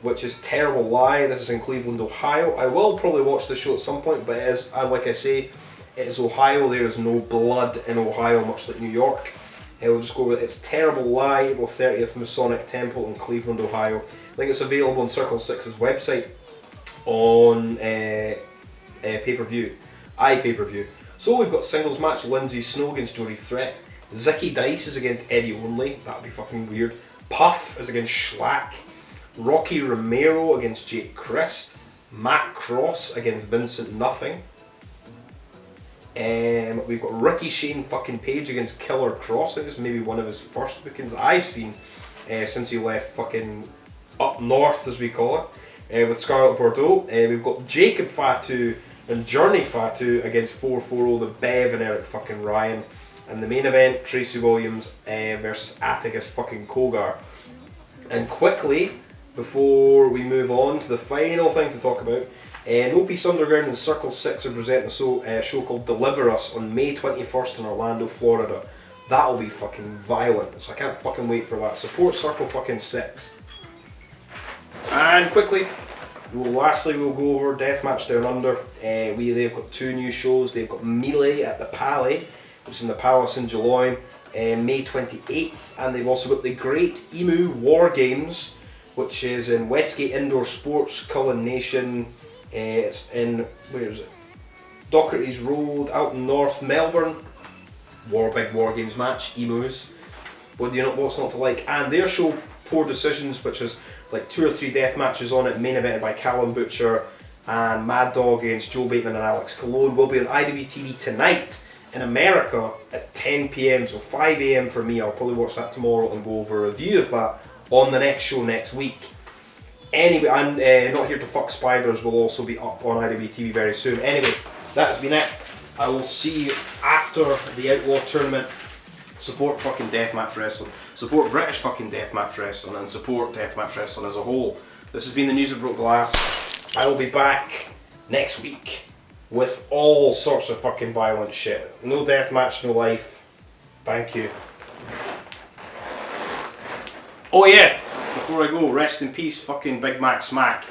which is Terrible Lie. This is in Cleveland, Ohio. I will probably watch the show at some point, but it is, like I say, it is Ohio. There is no blood in Ohio, much like New York. We'll just go with it. It's Terrible Lie, April 30th, Masonic Temple in Cleveland, Ohio. I think it's available on Circle 6's website on pay-per-view, iPay-per-view. So we've got singles match, Lindsay Snow against Jody Threat. Zicky Dice is against Eddie Only, that'd be fucking weird. Puff is against Schlack. Rocky Romero against Jake Christ. Matt Cross against Vincent Nothing. We've got Ricky Shane fucking Page against Killer Cross. I think this is maybe one of his first bookings that I've seen since he left fucking up north, as we call it, with Scarlett Bordeaux. We've got Jacob Fatu and Journey Fatu against 440, the Bev and Eric fucking Ryan. And the main event, Tracy Williams versus Atticus fucking Kogar. And quickly, before we move on to the final thing to talk about, No Peace Underground and Circle 6 are presenting a show called Deliver Us on May 21st in Orlando, Florida. That'll be fucking violent, so I can't fucking wait for that. Support Circle fucking 6. And quickly, lastly we'll go over Deathmatch Down Under. They've got 2 new shows. They've got Melee at the Palais, which is in the Palace in Geelong, May 28th, and they've also got the Great Emu War Games, which is in Westgate Indoor Sports, Cullen Nation. It's in, where is it? Docherty's Road, out in North Melbourne. Big War Games match, emus. What's not to like? And their show, Poor Decisions, which is like 2 or 3 death matches on it, main evented by Callum Butcher and Mad Dog against Joe Bateman and Alex Cologne, will be on IWTV tonight in America at 10 PM, so 5 AM for me. I'll probably watch that tomorrow and go over a review of that on the next show next week. Anyway, and Not Here to Fuck Spiders will also be up on IWTV very soon. Anyway, that's been it. I will see you after the Outlaw Tournament. Support fucking Deathmatch Wrestling. Support British fucking Deathmatch Wrestling and support Deathmatch Wrestling as a whole. This has been the News of Broke Glass. I will be back next week with all sorts of fucking violent shit. No deathmatch, no life. Thank you. Oh yeah, before I go, rest in peace fucking Big Mack Smack.